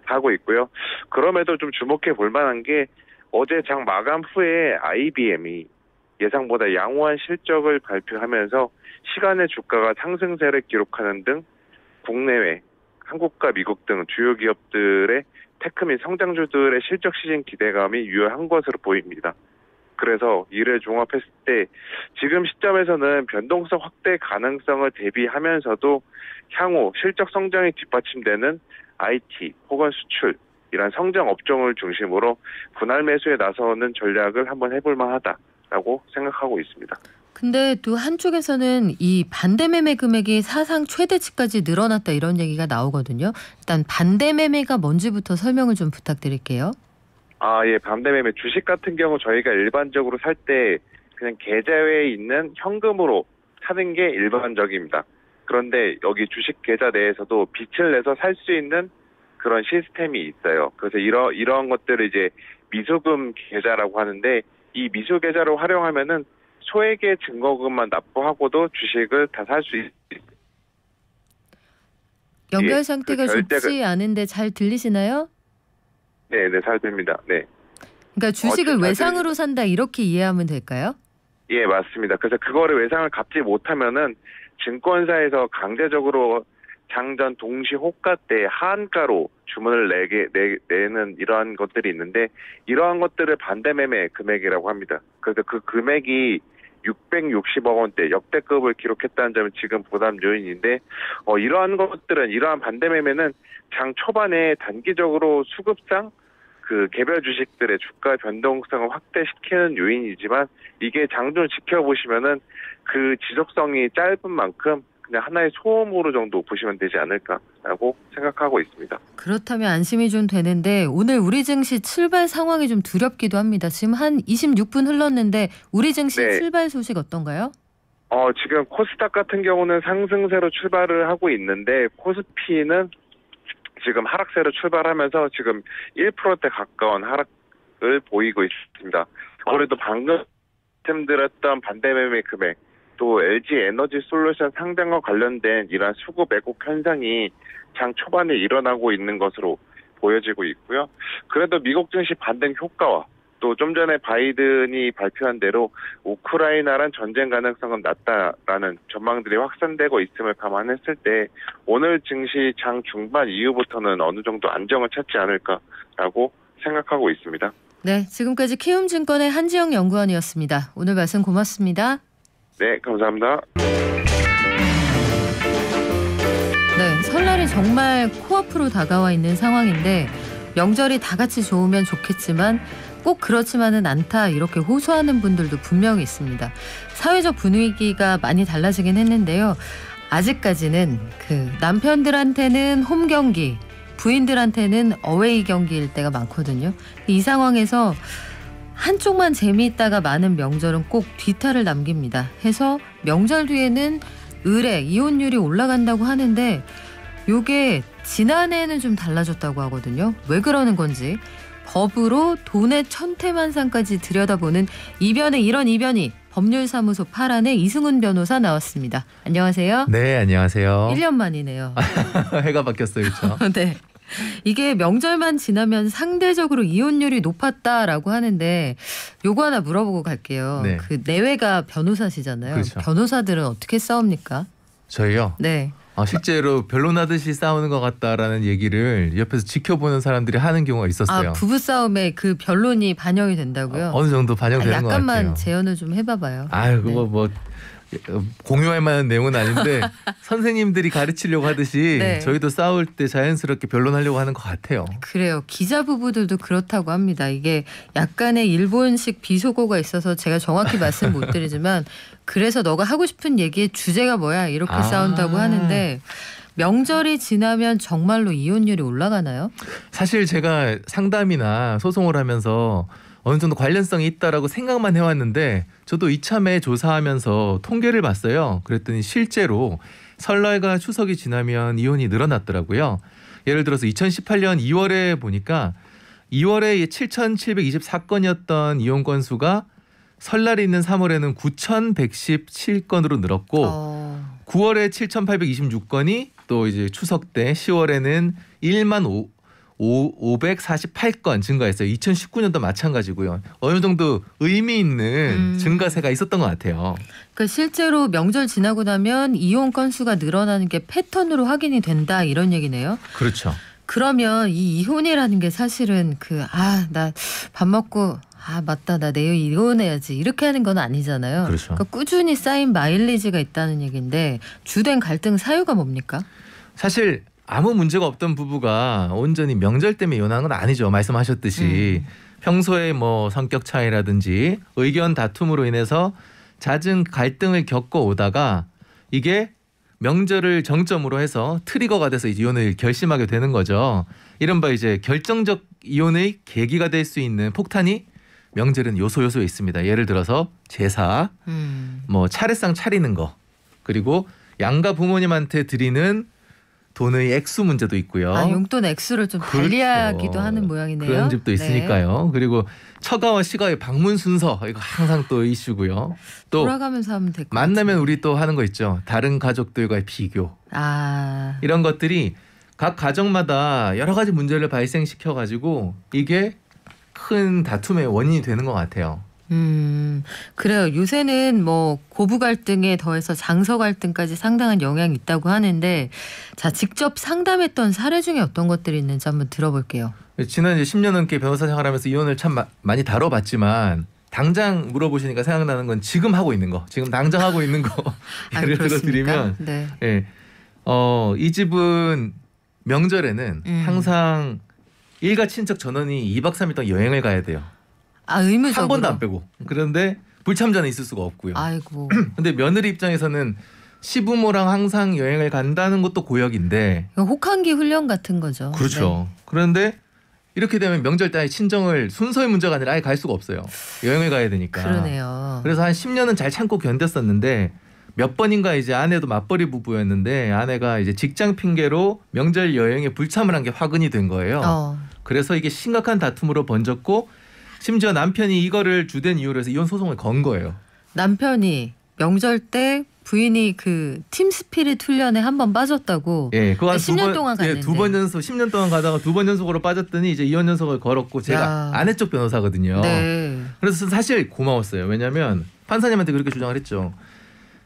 하고 있고요. 그럼에도 좀 주목해 볼 만한 게 어제 장 마감 후에 IBM이 예상보다 양호한 실적을 발표하면서 시간의 주가가 상승세를 기록하는 등 국내외, 한국과 미국 등 주요 기업들의 테크 및 성장주들의 실적 시즌 기대감이 유효한 것으로 보입니다. 그래서 이를 종합했을 때 지금 시점에서는 변동성 확대 가능성을 대비하면서도 향후 실적 성장이 뒷받침되는 IT 혹은 수출 이런 성장 업종을 중심으로 분할 매수에 나서는 전략을 한번 해볼 만하다라고 생각하고 있습니다. 근데 또 한쪽에서는 이 반대 매매 금액이 사상 최대치까지 늘어났다 이런 얘기가 나오거든요. 일단 반대 매매가 뭔지부터 설명을 좀 부탁드릴게요. 예, 반대 매매 주식 같은 경우 저희가 일반적으로 살 때 그냥 계좌에 있는 현금으로 사는 게 일반적입니다. 그런데 여기 주식 계좌 내에서도 빚을 내서 살 수 있는 그런 시스템이 있어요. 그래서 이런 것들을 이제 미수금 계좌라고 하는데, 이 미수 계좌를 활용하면은 소액의 증거금만 납부하고도 주식을 다 살 수 있어요. 연결 상태가 좋지 않은데 잘 들리시나요? 네, 잘 들립니다. 네. 그러니까 주식을 외상으로 산다 이렇게 이해하면 될까요? 예, 맞습니다. 그래서 그거를 외상을 갚지 못하면은 증권사에서 강제적으로 장전 동시 호가 때 하한가로 주문을 내는 이러한 것들이 있는데, 이러한 것들을 반대매매 금액이라고 합니다. 그래서 그 금액이 660억 원대 역대급을 기록했다는 점은 지금 부담 요인인데, 이러한 것들은, 이러한 반대매매는 장 초반에 단기적으로 수급상 그 개별 주식들의 주가 변동성을 확대시키는 요인이지만, 이게 장중을 지켜보시면은 그 지속성이 짧은 만큼 그냥 하나의 소음으로 정도 보시면 되지 않을까라고 생각하고 있습니다. 그렇다면 안심이 좀 되는데, 오늘 우리 증시 출발 상황이 좀 두렵기도 합니다. 지금 한 26분 흘렀는데 우리 증시 출발 소식 어떤가요? 지금 코스닥 같은 경우는 상승세로 출발을 하고 있는데, 코스피는 지금 하락세로 출발하면서 지금 1%대 가까운 하락을 보이고 있습니다. 그래도 방금 말씀드렸던 반대매매 금액, 또 LG 에너지 솔루션 상장과 관련된 이러한 수급 왜곡 현상이 장 초반에 일어나고 있는 것으로 보여지고 있고요. 그래도 미국 증시 반등 효과와 또 좀 전에 바이든이 발표한 대로 우크라이나란 전쟁 가능성은 낮다라는 전망들이 확산되고 있음을 감안했을 때, 오늘 증시 장 중반 이후부터는 어느 정도 안정을 찾지 않을까라고 생각하고 있습니다. 네, 지금까지 키움증권의 한지영 연구원이었습니다. 오늘 말씀 고맙습니다. 네, 감사합니다. 네, 설날이 정말 코앞으로 다가와 있는 상황인데, 명절이 다 같이 좋으면 좋겠지만 꼭 그렇지만은 않다, 이렇게 호소하는 분들도 분명히 있습니다. 사회적 분위기가 많이 달라지긴 했는데요. 아직까지는 그 남편들한테는 홈 경기, 부인들한테는 어웨이 경기일 때가 많거든요. 이 상황에서 한쪽만 재미있다가 많은 명절은 꼭 뒤탈을 남깁니다. 해서 명절 뒤에는 의뢰, 이혼율이 올라간다고 하는데, 요게 지난해에는 좀 달라졌다고 하거든요. 왜 그러는 건지, 법으로 돈의 천태만상까지 들여다보는 이변의 이런 이변이, 법률사무소 파란의 이승훈 변호사 나왔습니다. 안녕하세요. 네, 안녕하세요. 1년 만이네요. 해가 바뀌었어요, 그렇죠? 네. 이게 명절만 지나면 상대적으로 이혼율이 높았다라고 하는데, 요거 하나 물어보고 갈게요. 네. 그 내외가 변호사시잖아요. 그렇죠. 변호사들은 어떻게 싸웁니까? 저희요? 네. 실제로 변론하듯이 싸우는 것 같다라는 얘기를 옆에서 지켜보는 사람들이 하는 경우가 있었어요. 부부싸움에 그 변론이 반영이 된다고요? 어느 정도 반영되는 것 같아요. 약간만 재현을 좀 해봐봐요. 그거 뭐 공유할 만한 내용은 아닌데 선생님들이 가르치려고 하듯이 네. 저희도 싸울 때 자연스럽게 변론하려고 하는 것 같아요. 그래요. 기자 부부들도 그렇다고 합니다. 이게 약간의 일본식 비속어가 있어서 제가 정확히 말씀 못 드리지만, 그래서 너가 하고 싶은 얘기의 주제가 뭐야, 이렇게 싸운다고 하는데, 명절이 지나면 정말로 이혼율이 올라가나요? 사실 제가 상담이나 소송을 하면서 어느 정도 관련성이 있다라고 생각만 해왔는데, 저도 이참에 조사하면서 통계를 봤어요. 그랬더니 실제로 설날과 추석이 지나면 이혼이 늘어났더라고요. 예를 들어서 2018년 2월에 보니까 2월에 7,724건이었던 이혼 건수가 설날이 있는 3월에는 9,117건으로 늘었고 9월에 7,826건이 또 이제 추석 때 10월에는 15,548건 증가했어요. 2019년도 마찬가지고요. 어느 정도 의미 있는 증가세가 있었던 것 같아요. 그러니까 실제로 명절 지나고 나면 이혼 건수가 늘어나는 게 패턴으로 확인이 된다, 이런 얘기네요. 그렇죠. 그러면 이 이혼이라는 게 사실은 나 밥 먹고 맞다, 나 내일 이혼해야지, 이렇게 하는 건 아니잖아요. 그렇죠. 그러니까 꾸준히 쌓인 마일리지가 있다는 얘기인데, 주된 갈등 사유가 뭡니까? 사실 아무 문제가 없던 부부가 온전히 명절 때문에 이혼한 건 아니죠. 말씀하셨듯이 평소에 뭐 성격 차이라든지 의견 다툼으로 인해서 잦은 갈등을 겪어오다가 이게 명절을 정점으로 해서 트리거가 돼서 이혼을 결심하게 되는 거죠. 이른바 이제 결정적 이혼의 계기가 될 수 있는 폭탄이 명절은 요소에 있습니다. 예를 들어서 제사, 뭐 차례상 차리는 거, 그리고 양가 부모님한테 드리는 돈의 액수 문제도 있고요. 용돈 액수를 좀 그렇죠. 달리하기도 하는 모양이네요. 그런 집도 네. 있으니까요. 그리고 처가와 시가의 방문 순서 이거 항상 또 이슈고요. 또 돌아가면서 하면 될 것 같아요. 만나면 우리 또 하는 거 있죠. 다른 가족들과의 비교. 이런 것들이 각 가정마다 여러 가지 문제를 발생시켜 가지고 이게 큰 다툼의 원인이 되는 것 같아요. 그래요. 요새는 뭐 고부 갈등에 더해서 장서 갈등까지 상당한 영향이 있다고 하는데 자, 직접 상담했던 사례 중에 어떤 것들이 있는지 한번 들어볼게요. 지난 이제 10년 넘게 변호사 생활하면서 이혼을 참 많이 다뤄봤지만 당장 물어보시니까 생각나는 건 지금 하고 있는 거, 지금 당장 하고 있는 거 예를 들어드리면, 네. 예, 이 집은 명절에는 항상 일가 친척 전원이 2박 3일 동안 여행을 가야 돼요. 의무적으로. 한 번도 안 빼고. 그런데 불참자는 있을 수가 없고요. 아이고. 근데 며느리 입장에서는 시부모랑 항상 여행을 간다는 것도 고역인데. 혹한기 훈련 같은 거죠. 그렇죠. 네. 그런데 이렇게 되면 명절 때 친정을 순서의 문제가 아니라 아예 갈 수가 없어요. 여행을 가야 되니까. 그러네요. 그래서 한 10년은 잘 참고 견뎠었는데 몇 번인가 이제 아내도 맞벌이 부부였는데 아내가 이제 직장 핑계로 명절 여행에 불참을 한 게 화근이 된 거예요. 그래서 이게 심각한 다툼으로 번졌고 심지어 남편이 이거를 주된 이유로 해서 이혼 소송을 건 거예요. 남편이 명절 때 부인이 그 팀 스피릿 훈련에 한 번 빠졌다고. 예, 그거 한 10년 동안 갔는데. 2번 연속 10년 동안 가다가 2번 연속으로 빠졌더니 이제 이혼 연속을 걸었고 제가 아내 쪽 변호사거든요. 네. 그래서 사실 고마웠어요. 왜냐하면 판사님한테 그렇게 주장을 했죠.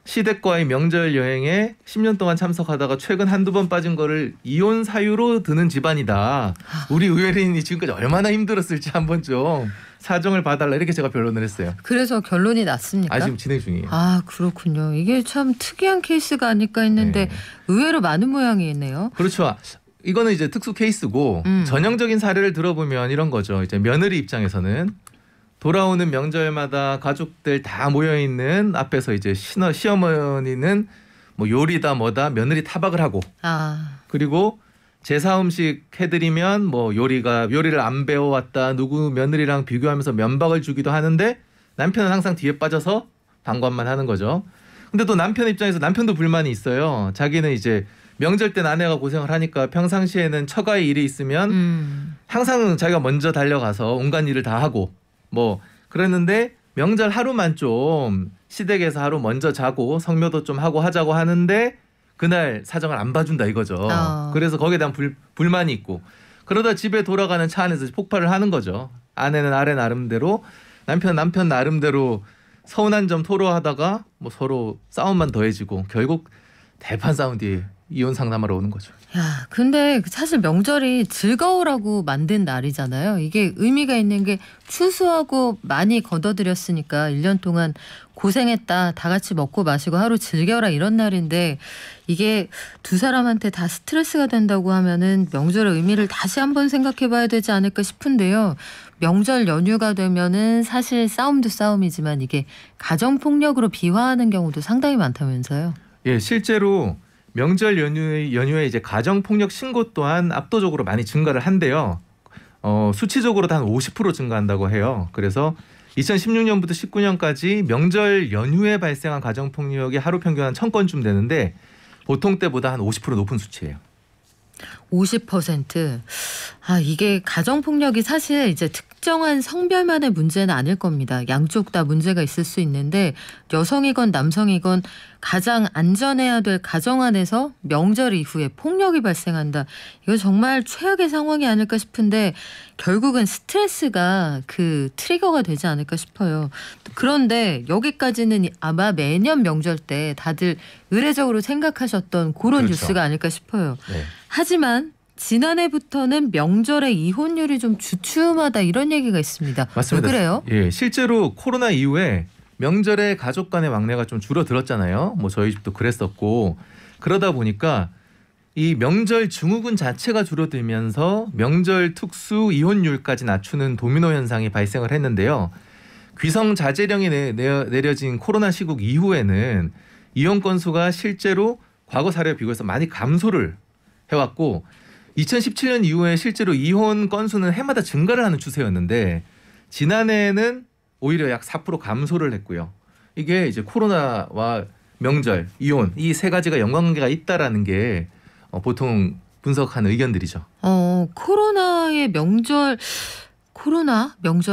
시댁과의 명절 여행에 10년 동안 참석하다가 최근 한두 번 빠진 거를 이혼 사유로 드는 집안이다. 우리 의뢰인이 지금까지 얼마나 힘들었을지 한번 좀 사정을 봐달라 이렇게 제가 변론을 했어요. 그래서 결론이 났습니까? 지금 진행 중이에요. 그렇군요. 이게 참 특이한 케이스가 아닐까 했는데 의외로 많은 모양이네요. 그렇죠. 이거는 이제 특수 케이스고 전형적인 사례를 들어보면 이런 거죠. 이제 며느리 입장에서는 돌아오는 명절마다 가족들 다 모여 있는 앞에서 이제 시어머니는 뭐 요리다 뭐다 며느리 타박을 하고 그리고 제사 음식 해드리면 뭐 요리를 안 배워왔다 누구 며느리랑 비교하면서 면박을 주기도 하는데 남편은 항상 뒤에 빠져서 방관만 하는 거죠. 근데 또 남편 입장에서 남편도 불만이 있어요. 자기는 이제 명절 땐 아내가 고생을 하니까 평상시에는 처가의 일이 있으면 항상 자기가 먼저 달려가서 온갖 일을 다 하고 뭐 그랬는데 명절 하루만 좀 시댁에서 하루 먼저 자고 성묘도 좀 하고 하자고 하는데 그날 사정을 안 봐준다 이거죠. 그래서 거기에 대한 불만이 있고 그러다 집에 돌아가는 차 안에서 폭발을 하는 거죠. 아내는 아내 나름대로 남편 나름대로 서운한 점 토로하다가 뭐 서로 싸움만 더해지고 결국 대판 싸움 뒤에 이혼 상담하러 오는 거죠. 근데 사실 명절이 즐거우라고 만든 날이잖아요. 이게 의미가 있는 게 추수하고 많이 거둬들였으니까 1년 동안 고생했다. 다 같이 먹고 마시고 하루 즐겨라 이런 날인데 이게 두 사람한테 다 스트레스가 된다고 하면은 명절의 의미를 다시 한번 생각해 봐야 되지 않을까 싶은데요. 명절 연휴가 되면은 사실 싸움도 싸움이지만 이게 가정폭력으로 비화하는 경우도 상당히 많다면서요. 예, 실제로 명절 연휴에 이제 가정폭력 신고 또한 압도적으로 많이 증가를 한대요. 수치적으로 한 50% 증가한다고 해요. 그래서 2016년부터 19년까지 명절 연휴에 발생한 가정폭력이 하루 평균 한 1000건쯤 되는데 보통 때보다 한 50% 높은 수치예요. 50%. 이게 가정폭력이 사실 이제 특정한 성별만의 문제는 아닐 겁니다. 양쪽 다 문제가 있을 수 있는데 여성이건 남성이건 가장 안전해야 될 가정 안에서 명절 이후에 폭력이 발생한다. 이거 정말 최악의 상황이 아닐까 싶은데 결국은 스트레스가 그 트리거가 되지 않을까 싶어요. 그런데 여기까지는 아마 매년 명절 때 다들 의례적으로 생각하셨던 그런 뉴스가 아닐까 싶어요. 하지만 지난해부터는 명절에 이혼율이 좀 주춤하다 이런 얘기가 있습니다. 맞습니다. 왜 그래요? 예, 실제로 코로나 이후에 명절에 가족 간의 왕래가 좀 줄어들었잖아요. 뭐 저희 집도 그랬었고 그러다 보니까 이 명절 증후군 자체가 줄어들면서 명절 특수 이혼율까지 낮추는 도미노 현상이 발생을 했는데요. 귀성 자제령이 내려진 코로나 시국 이후에는 이혼 건수가 실제로 과거 사례와 비교해서 많이 감소를 해왔고 2017년 이후에 실제로 이혼 건수는 해마다 증가를 하는 추세였는데 지난해에는 오히려 약 4% 감소를 했고요. 이게 이제 코로나와 명절, 이혼 이 세 가지가 연관관계가 있다라는 게 보통 분석하는 의견들이죠. 코로나의 명절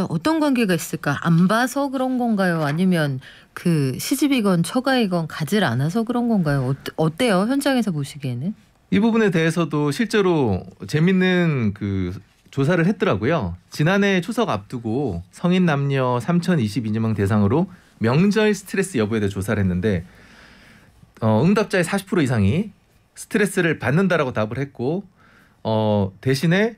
어떤 관계가 있을까? 안 봐서 그런 건가요? 아니면 그 시집이건 처가이건 가지를 않아서 그런 건가요? 어때요? 현장에서 보시기에는? 이 부분에 대해서도 실제로 재밌는 그 조사를 했더라고요. 지난해 추석 앞두고 성인 남녀 3,022명 대상으로 명절 스트레스 여부에 대해 조사를 했는데 응답자의 40% 이상이 스트레스를 받는다라고 답을 했고 대신에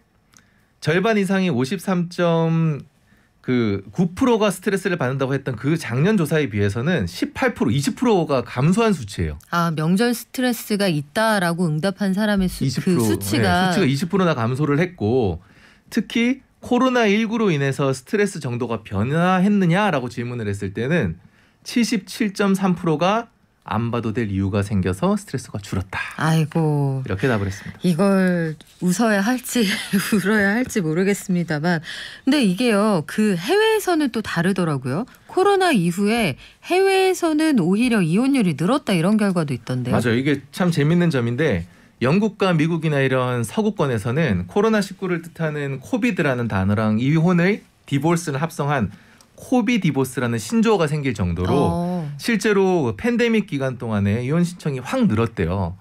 절반 이상이 53.9%가 스트레스를 받는다고 했던 그 작년 조사에 비해서는 18%, 20%가 감소한 수치예요. 명절 스트레스가 있다라고 응답한 사람의 그 수치가 20%나 감소를 했고 특히 코로나19로 인해서 스트레스 정도가 변화했느냐라고 질문을 했을 때는 77.3%가 안 봐도 될 이유가 생겨서 스트레스가 줄었다. 아이고. 이렇게 답을 했습니다. 이걸 웃어야 할지 울어야 할지 모르겠습니다만 근데 이게요. 그 해외에서는 또 다르더라고요. 코로나 이후에 해외에서는 오히려 이혼율이 늘었다 이런 결과도 있던데요. 맞아요. 이게 참 재밌는 점인데 영국과 미국이나 이런 서구권에서는 코로나19를 뜻하는 코비드라는 단어랑 이혼의 디보스를 합성한 코비디보스라는 신조어가 생길 정도로 실제로 팬데믹 기간 동안에 이혼 신청이 확 늘었대요.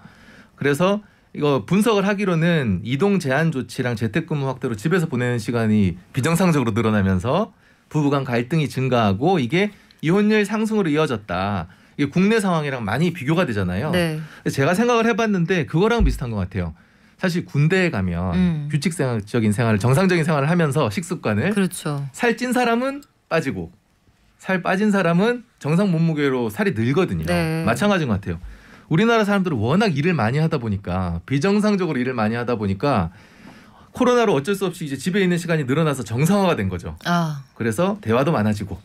그래서 이거 분석을 하기로는 이동 제한 조치랑 재택근무 확대로 집에서 보내는 시간이 비정상적으로 늘어나면서 부부간 갈등이 증가하고 이게 이혼율 상승으로 이어졌다. 이게 국내 상황이랑 많이 비교가 되잖아요. 네. 제가 생각을 해봤는데 그거랑 비슷한 것 같아요. 사실 군대에 가면 규칙적인 생활을 정상적인 생활을 하면서 식습관을 그렇죠. 살찐 사람은 빠지고 살 빠진 사람은 정상 몸무게로 살이 늘거든요. 네. 마찬가지인 것 같아요. 우리나라 사람들은 워낙 일을 많이 하다 보니까 비정상적으로 일을 많이 하다 보니까 코로나로 어쩔 수 없이 이제 집에 있는 시간이 늘어나서 정상화가 된 거죠. 그래서 대화도 많아지고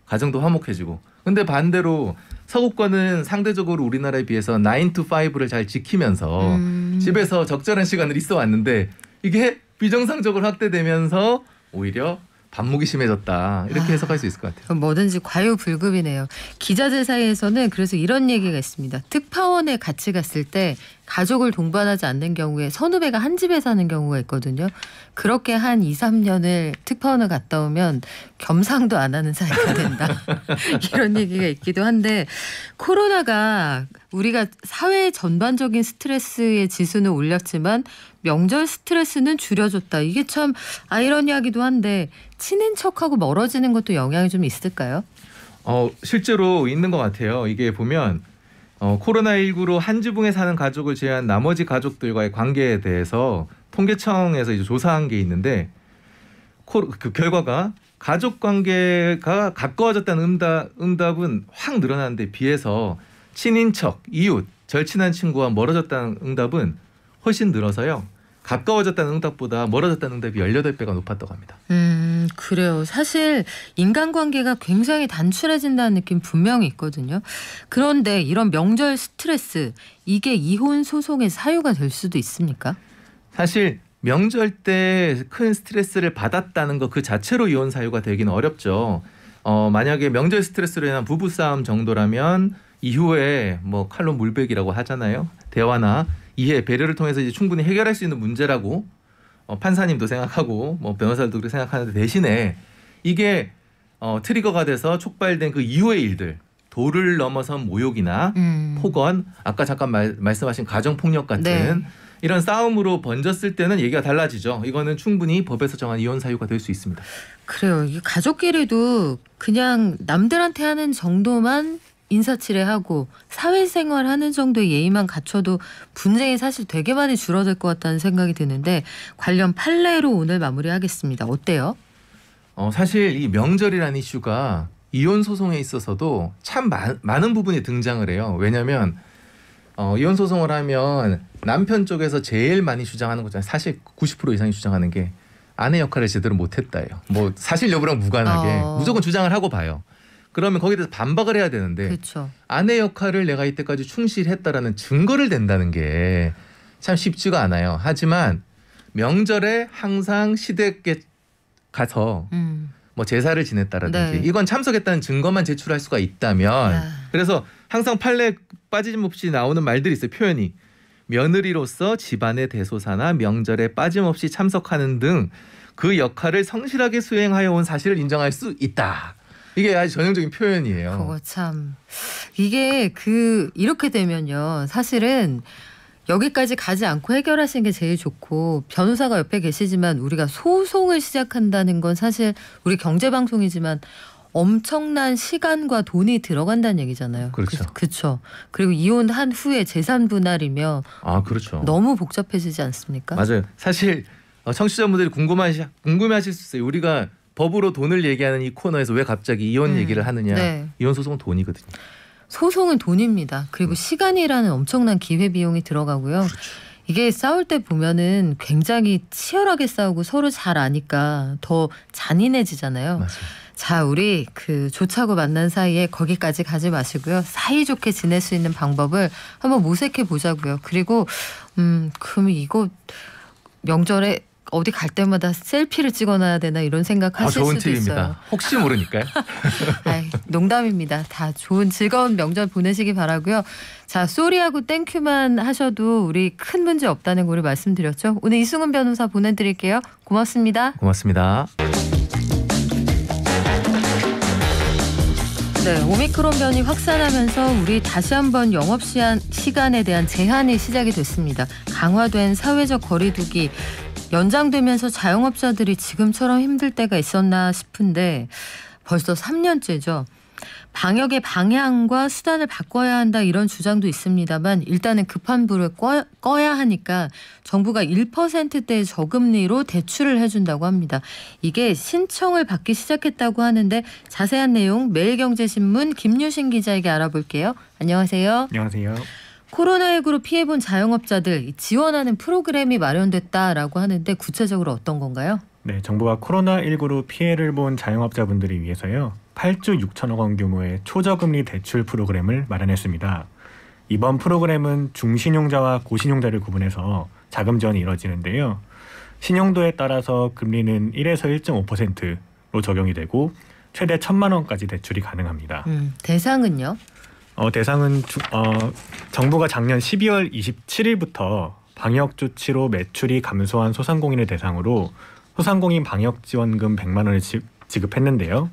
가정도 화목해지고. 근데 반대로 서구권은 상대적으로 우리나라에 비해서 9 to 5를 잘 지키면서 집에서 적절한 시간을 있어 왔는데 이게 비정상적으로 확대되면서 오히려 반목이 심해졌다. 이렇게 해석할 수 있을 것 같아요. 뭐든지 과유불급이네요. 기자들 사이에서는 그래서 이런 얘기가 있습니다. 특파원에 같이 갔을 때 가족을 동반하지 않는 경우에 선후배가 한 집에 사는 경우가 있거든요. 그렇게 한 2, 3년을 특파원을 갔다 오면 겸상도 안 하는 사이가 된다. 이런 얘기가 있기도 한데 코로나가 우리가 사회 전반적인 스트레스의 지수는 올렸지만 명절 스트레스는 줄여줬다. 이게 참 아이러니하기도 한데 친인척하고 멀어지는 것도 영향이 좀 있을까요? 실제로 있는 것 같아요. 이게 보면 코로나19로 한 지붕에 사는 가족을 제외한 나머지 가족들과의 관계에 대해서 통계청에서 이제 조사한 게 있는데 그 결과가 가족 관계가 가까워졌다는 응답은 확 늘어나는데 비해서 친인척, 이웃, 절친한 친구와 멀어졌다는 응답은 훨씬 늘어서요. 가까워졌다는 응답보다 멀어졌다는 응답이 18배가 높았다고 합니다. 그래요. 사실 인간관계가 굉장히 단출해진다는 느낌 분명히 있거든요. 그런데 이런 명절 스트레스 이게 이혼 소송의 사유가 될 수도 있습니까? 사실 명절 때 큰 스트레스를 받았다는 것 그 자체로 이혼 사유가 되기는 어렵죠. 만약에 명절 스트레스로 인한 부부싸움 정도라면 이후에 뭐 칼로 물베기라고 하잖아요. 대화나 이해, 배려를 통해서 이제 충분히 해결할 수 있는 문제라고 판사님도 생각하고 뭐 변호사들도 그렇게 생각하는데 대신에 이게 트리거가 돼서 촉발된 그 이후의 일들, 도를 넘어선 모욕이나 폭언, 아까 잠깐 말씀하신 가정폭력 같은 이런 싸움으로 번졌을 때는 얘기가 달라지죠. 이거는 충분히 법에서 정한 이혼 사유가 될 수 있습니다. 그래요. 이 가족끼리도 그냥 남들한테 하는 정도만 인사치레하고 사회생활 하는 정도의 예의만 갖춰도 분쟁이 사실 되게 많이 줄어들 것 같다는 생각이 드는데 관련 판례로 오늘 마무리하겠습니다. 어때요? 사실 이 명절이라는 이슈가 이혼 소송에 있어서도 참 많은 부분이 등장을 해요. 왜냐하면 이혼 소송을 하면 남편 쪽에서 제일 많이 주장하는 거잖아요. 사실 90% 이상이 주장하는 게 아내 역할을 제대로 못했다예요. 뭐 사실 여부랑 무관하게 무조건 주장을 하고 봐요. 그러면 거기에 대해서 반박을 해야 되는데 그렇죠. 아내 역할을 내가 이때까지 충실했다라는 증거를 댄다는 게 참 쉽지가 않아요. 하지만 명절에 항상 시댁에 가서 뭐 제사를 지냈다라든지 이건 참석했다는 증거만 제출할 수가 있다면 그래서 항상 판례 빠짐없이 나오는 말들이 있어요. 표현이 며느리로서 집안의 대소사나 명절에 빠짐없이 참석하는 등 그 역할을 성실하게 수행하여 온 사실을 인정할 수 있다. 이게 아주 전형적인 표현이에요. 그거 참 이게 이렇게 되면요. 사실은 여기까지 가지 않고 해결하시는 게 제일 좋고 변호사가 옆에 계시지만 우리가 소송을 시작한다는 건 사실 우리 경제방송이지만 엄청난 시간과 돈이 들어간다는 얘기잖아요. 그렇죠. 그렇죠. 그리고 이혼한 후에 재산 분할이며 그렇죠. 너무 복잡해지지 않습니까? 맞아요. 사실 청취자분들이 궁금해하실 수 있어요. 우리가 법으로 돈을 얘기하는 이 코너에서 왜 갑자기 이혼 얘기를 하느냐. 네. 이혼 소송은 돈이거든요. 소송은 돈입니다. 그리고 시간이라는 엄청난 기회비용이 들어가고요. 그렇죠. 이게 싸울 때 보면은 굉장히 치열하게 싸우고 서로 잘 아니까 더 잔인해지잖아요. 맞아요. 자, 우리 좋자고 만난 사이에 거기까지 가지 마시고요. 사이좋게 지낼 수 있는 방법을 한번 모색해 보자고요. 그리고 그럼 이거 명절에 어디 갈 때마다 셀피를 찍어놔야 되나 이런 생각하실 좋은 수도 팁입니다. 있어요. 혹시 모르니까요. 농담입니다. 다 좋은 즐거운 명절 보내시기 바라고요. 자, 쏘리하고 땡큐만 하셔도 우리 큰 문제 없다는 거 우리 말씀드렸죠. 오늘 이승훈 변호사 보내드릴게요. 고맙습니다. 고맙습니다. 네, 오미크론 변이 확산하면서 우리 다시 한번 영업시간에 대한 제한이 시작이 됐습니다. 강화된 사회적 거리두기 연장되면서 자영업자들이 지금처럼 힘들 때가 있었나 싶은데 벌써 3년째죠. 방역의 방향과 수단을 바꿔야 한다 이런 주장도 있습니다만 일단은 급한 불을 꺼야 하니까 정부가 1%대의 저금리로 대출을 해준다고 합니다. 이게 신청을 받기 시작했다고 하는데 자세한 내용 매일경제신문 김유신 기자에게 알아볼게요. 안녕하세요. 안녕하세요. 코로나19로 피해본 자영업자들 지원하는 프로그램이 마련됐다라고 하는데 구체적으로 어떤 건가요? 네, 정부가 코로나19로 피해를 본 자영업자분들을 위해서요. 8조 6천억 원 규모의 초저금리 대출 프로그램을 마련했습니다. 이번 프로그램은 중신용자와 고신용자를 구분해서 자금 지원이 이뤄지는데요. 신용도에 따라서 금리는 1에서 1.5%로 적용이 되고 최대 1,000만 원까지 대출이 가능합니다. 대상은요? 대상은 정부가 작년 12월 27일부터 방역 조치로 매출이 감소한 소상공인을 대상으로 소상공인 방역지원금 100만 원을 지급했는데요.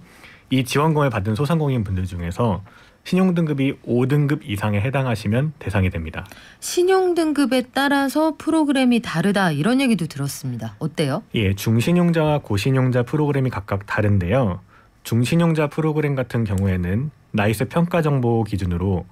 이 지원금을 받은 소상공인 분들 중에서 신용등급이 5등급 이상에 해당하시면 대상이 됩니다. 신용등급에 따라서 프로그램이 다르다 이런 얘기도 들었습니다. 어때요? 예, 중신용자와 고신용자 프로그램이 각각 다른데요. 중신용자 프로그램 같은 경우에는 나이스 평가 정보 기준으로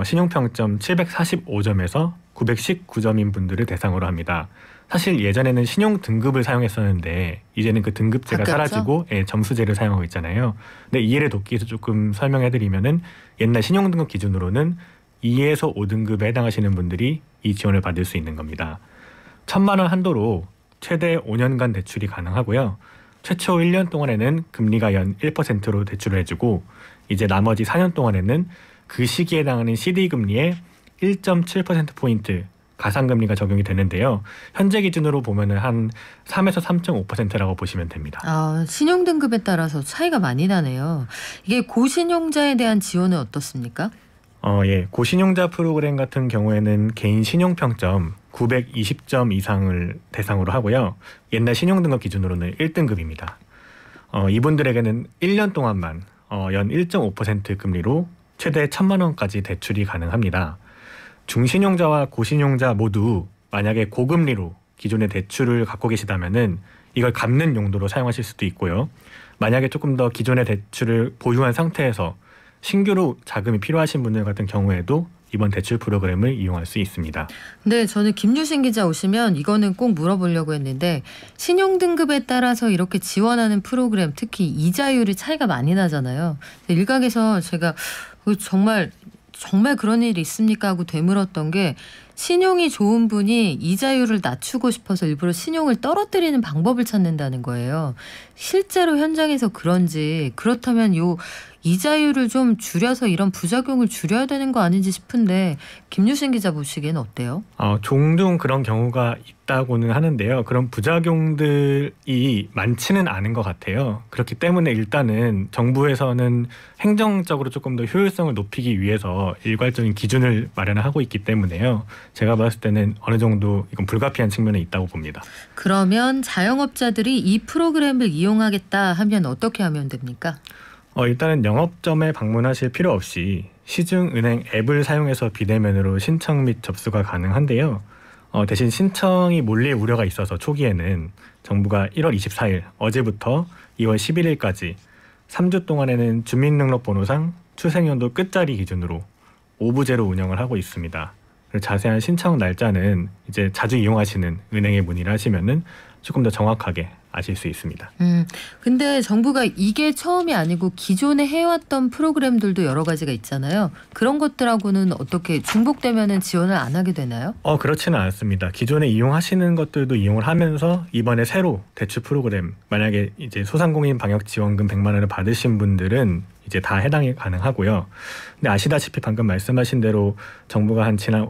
신용평점 745점에서 919점인 분들을 대상으로 합니다. 사실 예전에는 신용 등급을 사용했었는데 이제는 그 등급제가 사라지고 점수제를 사용하고 있잖아요. 근데 이해를 돕기 위해서 조금 설명해드리면은 옛날 신용 등급 기준으로는 2에서 5등급에 해당하시는 분들이 이 지원을 받을 수 있는 겁니다. 1,000만 원 한도로 최대 5년간 대출이 가능하고요. 최초 1년 동안에는 금리가 연 1%로 대출을 해주고 이제 나머지 4년 동안에는 그 시기에 해당하는 CD 금리의 1.7%포인트 가상금리가 적용이 되는데요. 현재 기준으로 보면은 한 3에서 3.5%라고 보시면 됩니다. 신용등급에 따라서 차이가 많이 나네요. 이게 고신용자에 대한 지원은 어떻습니까? 예, 고신용자 프로그램 같은 경우에는 개인 신용평점 920점 이상을 대상으로 하고요. 옛날 신용등급 기준으로는 1등급입니다. 이분들에게는 1년 동안만 연 1.5% 금리로 최대 1,000만 원까지 대출이 가능합니다. 중신용자와 고신용자 모두 만약에 고금리로 기존의 대출을 갖고 계시다면은 이걸 갚는 용도로 사용하실 수도 있고요. 만약에 조금 더 기존의 대출을 보유한 상태에서 신규로 자금이 필요하신 분들 같은 경우에도 이번 대출 프로그램을 이용할 수 있습니다. 네, 저는 김유신 기자 오시면 이거는 꼭 물어보려고 했는데 신용등급에 따라서 이렇게 지원하는 프로그램 특히 이자율이 차이가 많이 나잖아요. 일각에서 제가 정말 그런 일이 있습니까 하고 되물었던 게 신용이 좋은 분이 이자율을 낮추고 싶어서 일부러 신용을 떨어뜨리는 방법을 찾는다는 거예요. 실제로 현장에서 그런지 그렇다면 이자율을 좀 줄여서 이런 부작용을 줄여야 되는 거 아닌지 싶은데 김유신 기자 보시기에는 어때요? 종종 그런 경우가 있다고는 하는데요. 그런 부작용들이 많지는 않은 것 같아요. 그렇기 때문에 일단은 정부에서는 행정적으로 조금 더 효율성을 높이기 위해서 일괄적인 기준을 마련하고 있기 때문에요. 제가 봤을 때는 어느 정도 이건 불가피한 측면에 있다고 봅니다. 그러면 자영업자들이 이 프로그램을 이용하겠다 하면 어떻게 하면 됩니까? 일단은 영업점에 방문하실 필요 없이 시중은행 앱을 사용해서 비대면으로 신청 및 접수가 가능한데요. 대신 신청이 몰릴 우려가 있어서 초기에는 정부가 1월 24일 어제부터 2월 11일까지 3주 동안에는 주민등록번호상 출생연도 끝자리 기준으로 5부제로 운영을 하고 있습니다. 자세한 신청 날짜는 이제 자주 이용하시는 은행에 문의를 하시면은 조금 더 정확하게 아실 수 있습니다. 근데 정부가 이게 처음이 아니고 기존에 해왔던 프로그램들도 여러 가지가 있잖아요. 그런 것들하고는 어떻게 중복되면은 지원을 안 하게 되나요? 그렇지는 않습니다. 기존에 이용하시는 것들도 이용을 하면서 이번에 새로 대출 프로그램 만약에 이제 소상공인 방역 지원금 100만 원을 받으신 분들은 이제 다 해당이 가능하고요. 근데 아시다시피 방금 말씀하신 대로 정부가 한 지난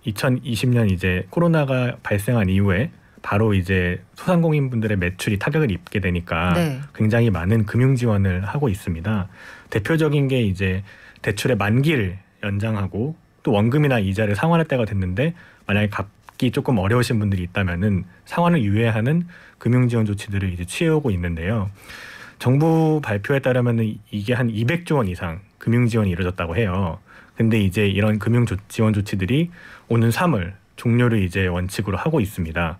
2020년 이제 코로나가 발생한 이후에 바로 이제 소상공인분들의 매출이 타격을 입게 되니까 네. 굉장히 많은 금융 지원을 하고 있습니다. 대표적인 게 이제 대출의 만기를 연장하고 또 원금이나 이자를 상환할 때가 됐는데 만약에 갚기 조금 어려우신 분들이 있다면은 상환을 유예하는 금융 지원 조치들을 이제 취해오고 있는데요. 정부 발표에 따르면은 이게 한 200조 원 이상 금융 지원이 이루어졌다고 해요. 근데 이제 이런 금융 지원 조치들이 오는 3월 종료를 이제 원칙으로 하고 있습니다.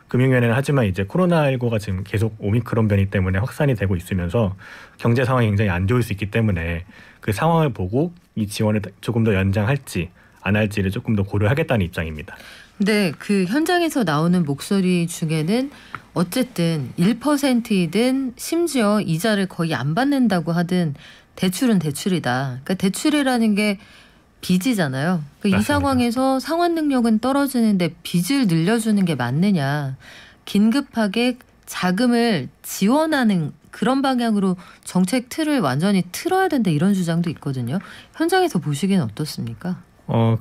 금융위원회는 하지만 이제 코로나19가 지금 계속 오미크론 변이 때문에 확산이 되고 있으면서 경제 상황이 굉장히 안 좋을 수 있기 때문에 그 상황을 보고 이 지원을 조금 더 연장할지 안 할지를 조금 더 고려하겠다는 입장입니다. 네, 그 현장에서 나오는 목소리 중에는 어쨌든 1%이든 심지어 이자를 거의 안 받는다고 하든 대출은 대출이다. 그러니까 대출이라는 게 빚이잖아요. 그러니까 이 상황에서 상환 능력은 떨어지는데 빚을 늘려주는 게 맞느냐. 긴급하게 자금을 지원하는 그런 방향으로 정책 틀을 완전히 틀어야 된다 이런 주장도 있거든요. 현장에서 보시기엔 어떻습니까?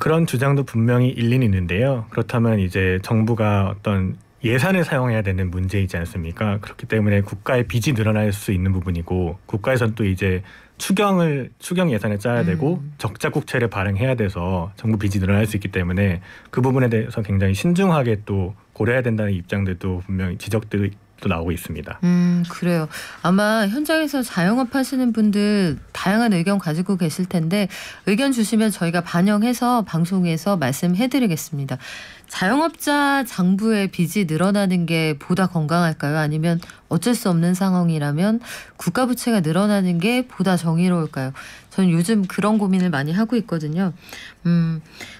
그런 주장도 분명히 일리는 있는데요. 그렇다면 이제 정부가 어떤 예산을 사용해야 되는 문제이지 않습니까? 그렇기 때문에 국가의 빚이 늘어날 수 있는 부분이고 국가에서는 또 이제 추경 예산을 짜야 되고 적자 국채를 발행해야 돼서 정부 빚이 늘어날 수 있기 때문에 그 부분에 대해서 굉장히 신중하게 또 고려해야 된다는 입장들도 분명히 지적들이 또 나오고 있습니다. 그래요. 아마 현장에서 자영업 하시는 분들 다양한 의견 가지고 계실 텐데 의견 주시면 저희가 반영해서 방송에서 말씀해드리겠습니다. 자영업자 장부의 빚이 늘어나는 게 보다 건강할까요? 아니면 어쩔 수 없는 상황이라면 국가 부채가 늘어나는 게 보다 정의로울까요? 저는 요즘 그런 고민을 많이 하고 있거든요.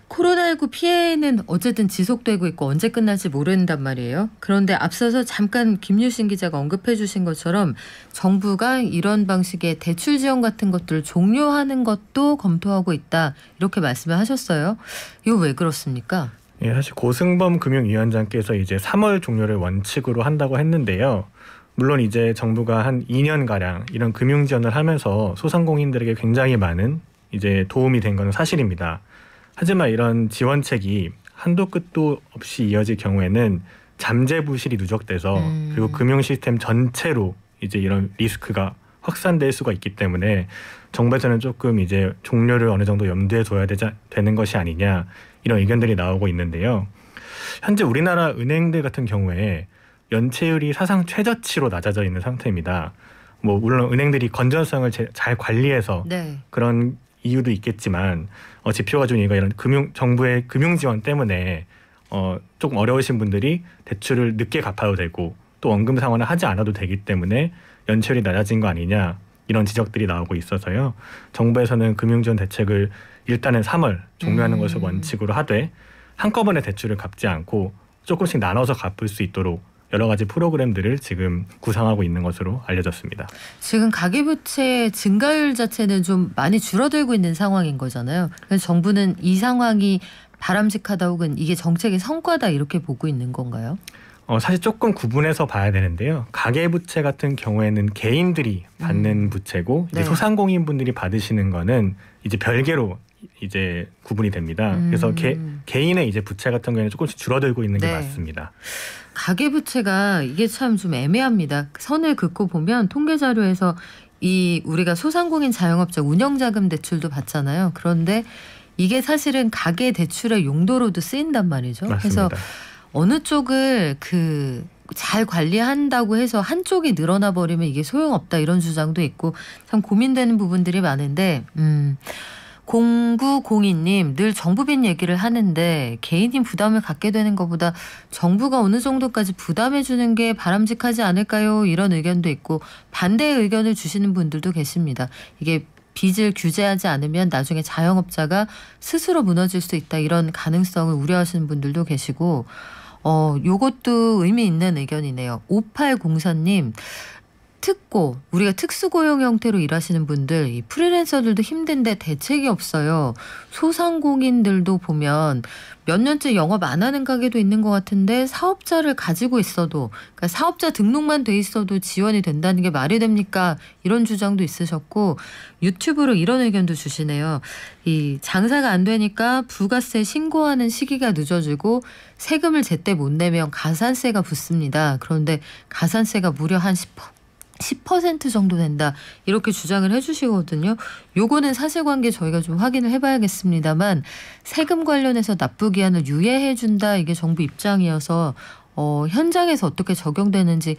코로나19 피해는 어쨌든 지속되고 있고 언제 끝날지 모른단 말이에요. 그런데 앞서서 잠깐 김유신 기자가 언급해 주신 것처럼 정부가 이런 방식의 대출 지원 같은 것들을 종료하는 것도 검토하고 있다. 이렇게 말씀을 하셨어요. 이거 왜 그렇습니까? 예, 사실 고승범 금융위원장께서 이제 3월 종료를 원칙으로 한다고 했는데요. 물론 이제 정부가 한 2년가량 이런 금융 지원을 하면서 소상공인들에게 굉장히 많은 이제 도움이 된 건 사실입니다. 하지만 이런 지원책이 한도 끝도 없이 이어질 경우에는 잠재 부실이 누적돼서 그리고 금융 시스템 전체로 이제 이런 리스크가 확산될 수가 있기 때문에 정부에서는 조금 이제 종료를 어느 정도 염두에 둬야 되는 것이 아니냐 이런 의견들이 나오고 있는데요. 현재 우리나라 은행들 같은 경우에 연체율이 사상 최저치로 낮아져 있는 상태입니다. 뭐 물론 은행들이 건전성을 잘 관리해서 네. 그런 이유도 있겠지만 지표가 주니까 이런 정부의 금융 지원 때문에 조금 어려우신 분들이 대출을 늦게 갚아도 되고 또 원금 상환을 하지 않아도 되기 때문에 연체율이 낮아진 거 아니냐 이런 지적들이 나오고 있어서요. 정부에서는 금융 지원 대책을 일단은 3월 종료하는 것을 원칙으로 하되 한꺼번에 대출을 갚지 않고 조금씩 나눠서 갚을 수 있도록 여러 가지 프로그램들을 지금 구상하고 있는 것으로 알려졌습니다. 지금 가계부채 증가율 자체는 좀 많이 줄어들고 있는 상황인 거잖아요. 그래서 정부는 이 상황이 바람직하다 혹은 이게 정책의 성과다 이렇게 보고 있는 건가요? 사실 조금 구분해서 봐야 되는데요. 가계부채 같은 경우에는 개인들이 받는 부채고 네. 이제 소상공인분들이 받으시는 거는 이제 별개로 이제 구분이 됩니다. 그래서 개인의 이제 부채 같은 경우에는 조금씩 줄어들고 있는 게 네. 맞습니다. 가계부채가 이게 참 좀 애매합니다. 선을 긋고 보면 통계 자료에서 우리가 소상공인 자영업자 운영자금 대출도 받잖아요. 그런데 이게 사실은 가계 대출의 용도로도 쓰인단 말이죠. 맞습니다. 그래서 어느 쪽을 잘 관리한다고 해서 한쪽이 늘어나 버리면 이게 소용없다 이런 주장도 있고 참 고민되는 부분들이 많은데 0902님 늘 정부 빚 얘기를 하는데 개인이 부담을 갖게 되는 것보다 정부가 어느 정도까지 부담해 주는 게 바람직하지 않을까요? 이런 의견도 있고 반대의 의견을 주시는 분들도 계십니다. 이게 빚을 규제하지 않으면 나중에 자영업자가 스스로 무너질 수 있다 이런 가능성을 우려하시는 분들도 계시고 요것도 의미 있는 의견이네요. 5804님 특고 우리가 특수고용 형태로 일하시는 분들 이 프리랜서들도 힘든데 대책이 없어요. 소상공인들도 보면 몇 년째 영업 안 하는 가게도 있는 것 같은데 사업자를 가지고 있어도 그러니까 사업자 등록만 돼 있어도 지원이 된다는 게 말이 됩니까? 이런 주장도 있으셨고 유튜브로 이런 의견도 주시네요. 이 장사가 안 되니까 부가세 신고하는 시기가 늦어지고 세금을 제때 못 내면 가산세가 붙습니다. 그런데 가산세가 무려 한 10% 정도 된다 이렇게 주장을 해주시거든요. 요거는 사실관계 저희가 좀 확인을 해봐야겠습니다만 세금 관련해서 납부 기한을 유예해준다 이게 정부 입장이어서 현장에서 어떻게 적용되는지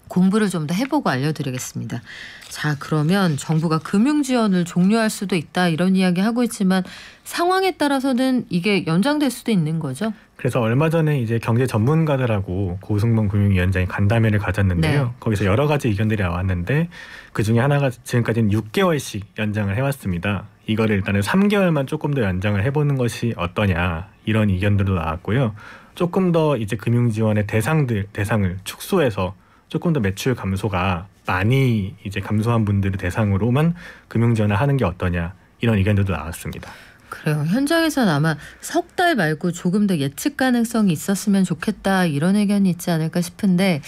공부를 좀 더 해보고 알려드리겠습니다. 자 그러면 정부가 금융지원을 종료할 수도 있다 이런 이야기 하고 있지만 상황에 따라서는 이게 연장될 수도 있는 거죠. 그래서 얼마 전에 이제 경제 전문가들하고 고승범 금융위원장이 간담회를 가졌는데요. 네. 거기서 여러 가지 의견들이 나왔는데 그중에 하나가 지금까지는 6개월씩 연장을 해왔습니다. 이거를 일단은 3개월만 조금 더 연장을 해보는 것이 어떠냐 이런 의견들도 나왔고요. 조금 더 이제 금융지원의 대상을 축소해서 조금 더 매출 감소가 많이 이제 감소한 분들을 대상으로만 금융지원을 하는 게 어떠냐 이런 의견들도 나왔습니다. 그래요. 현장에서는 아마 석 달 말고 조금 더 예측 가능성이 있었으면 좋겠다 이런 의견이 있지 않을까 싶은데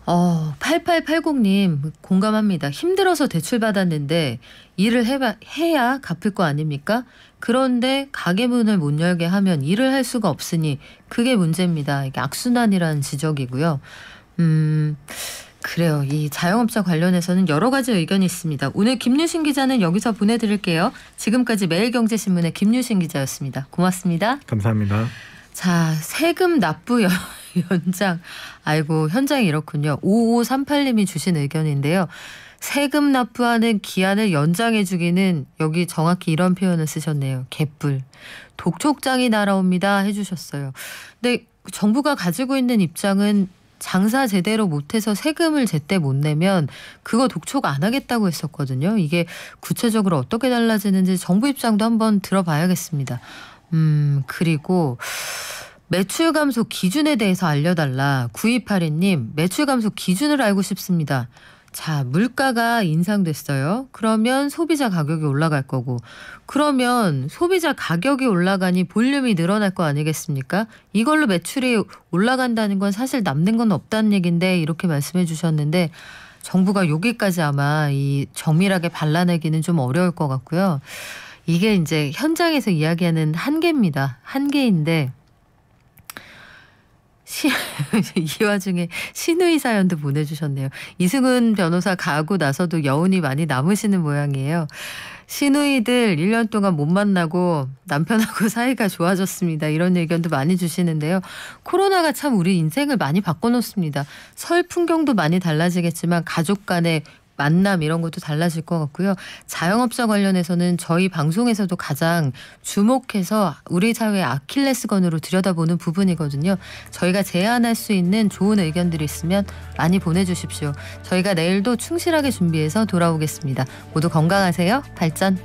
8880님 공감합니다. 힘들어서 대출 받았는데 일을 해야 갚을 거 아닙니까? 그런데 가게 문을 못 열게 하면 일을 할 수가 없으니 그게 문제입니다. 이게 악순환이라는 지적이고요. 그래요. 이 자영업자 관련해서는 여러 가지 의견이 있습니다. 오늘 김유신 기자는 여기서 보내드릴게요. 지금까지 매일경제신문의 김유신 기자였습니다. 고맙습니다. 감사합니다. 자, 세금 납부 연장. 아이고 현장이 이렇군요. 5538님이 주신 의견인데요. 세금 납부하는 기한을 연장해 주기는 여기 정확히 이런 표현을 쓰셨네요. 개뿔. 독촉장이 날아옵니다 해주셨어요. 근데 정부가 가지고 있는 입장은 장사 제대로 못해서 세금을 제때 못 내면 그거 독촉 안 하겠다고 했었거든요. 이게 구체적으로 어떻게 달라지는지 정부 입장도 한번 들어봐야겠습니다. 그리고 매출 감소 기준에 대해서 알려달라. 9282님 매출 감소 기준을 알고 싶습니다. 자, 물가가 인상됐어요. 그러면 소비자 가격이 올라갈 거고 그러면 소비자 가격이 올라가니 볼륨이 늘어날 거 아니겠습니까? 이걸로 매출이 올라간다는 건 사실 남는 건 없다는 얘기인데 이렇게 말씀해 주셨는데 정부가 여기까지 아마 이 정밀하게 발라내기는 좀 어려울 것 같고요. 이게 이제 현장에서 이야기하는 한계입니다. 한계인데 이 와중에 신우이 사연도 보내주셨네요. 이승훈 변호사 가고 나서도 여운이 많이 남으시는 모양이에요. 신우이들 1년 동안 못 만나고 남편하고 사이가 좋아졌습니다. 이런 의견도 많이 주시는데요. 코로나가 참 우리 인생을 많이 바꿔놓습니다. 설 풍경도 많이 달라지겠지만 가족 간의 만남 이런 것도 달라질 것 같고요. 자영업자 관련해서는 저희 방송에서도 가장 주목해서 우리 사회의 아킬레스건으로 들여다보는 부분이거든요. 저희가 제안할 수 있는 좋은 의견들이 있으면 많이 보내주십시오. 저희가 내일도 충실하게 준비해서 돌아오겠습니다. 모두 건강하세요. 발전.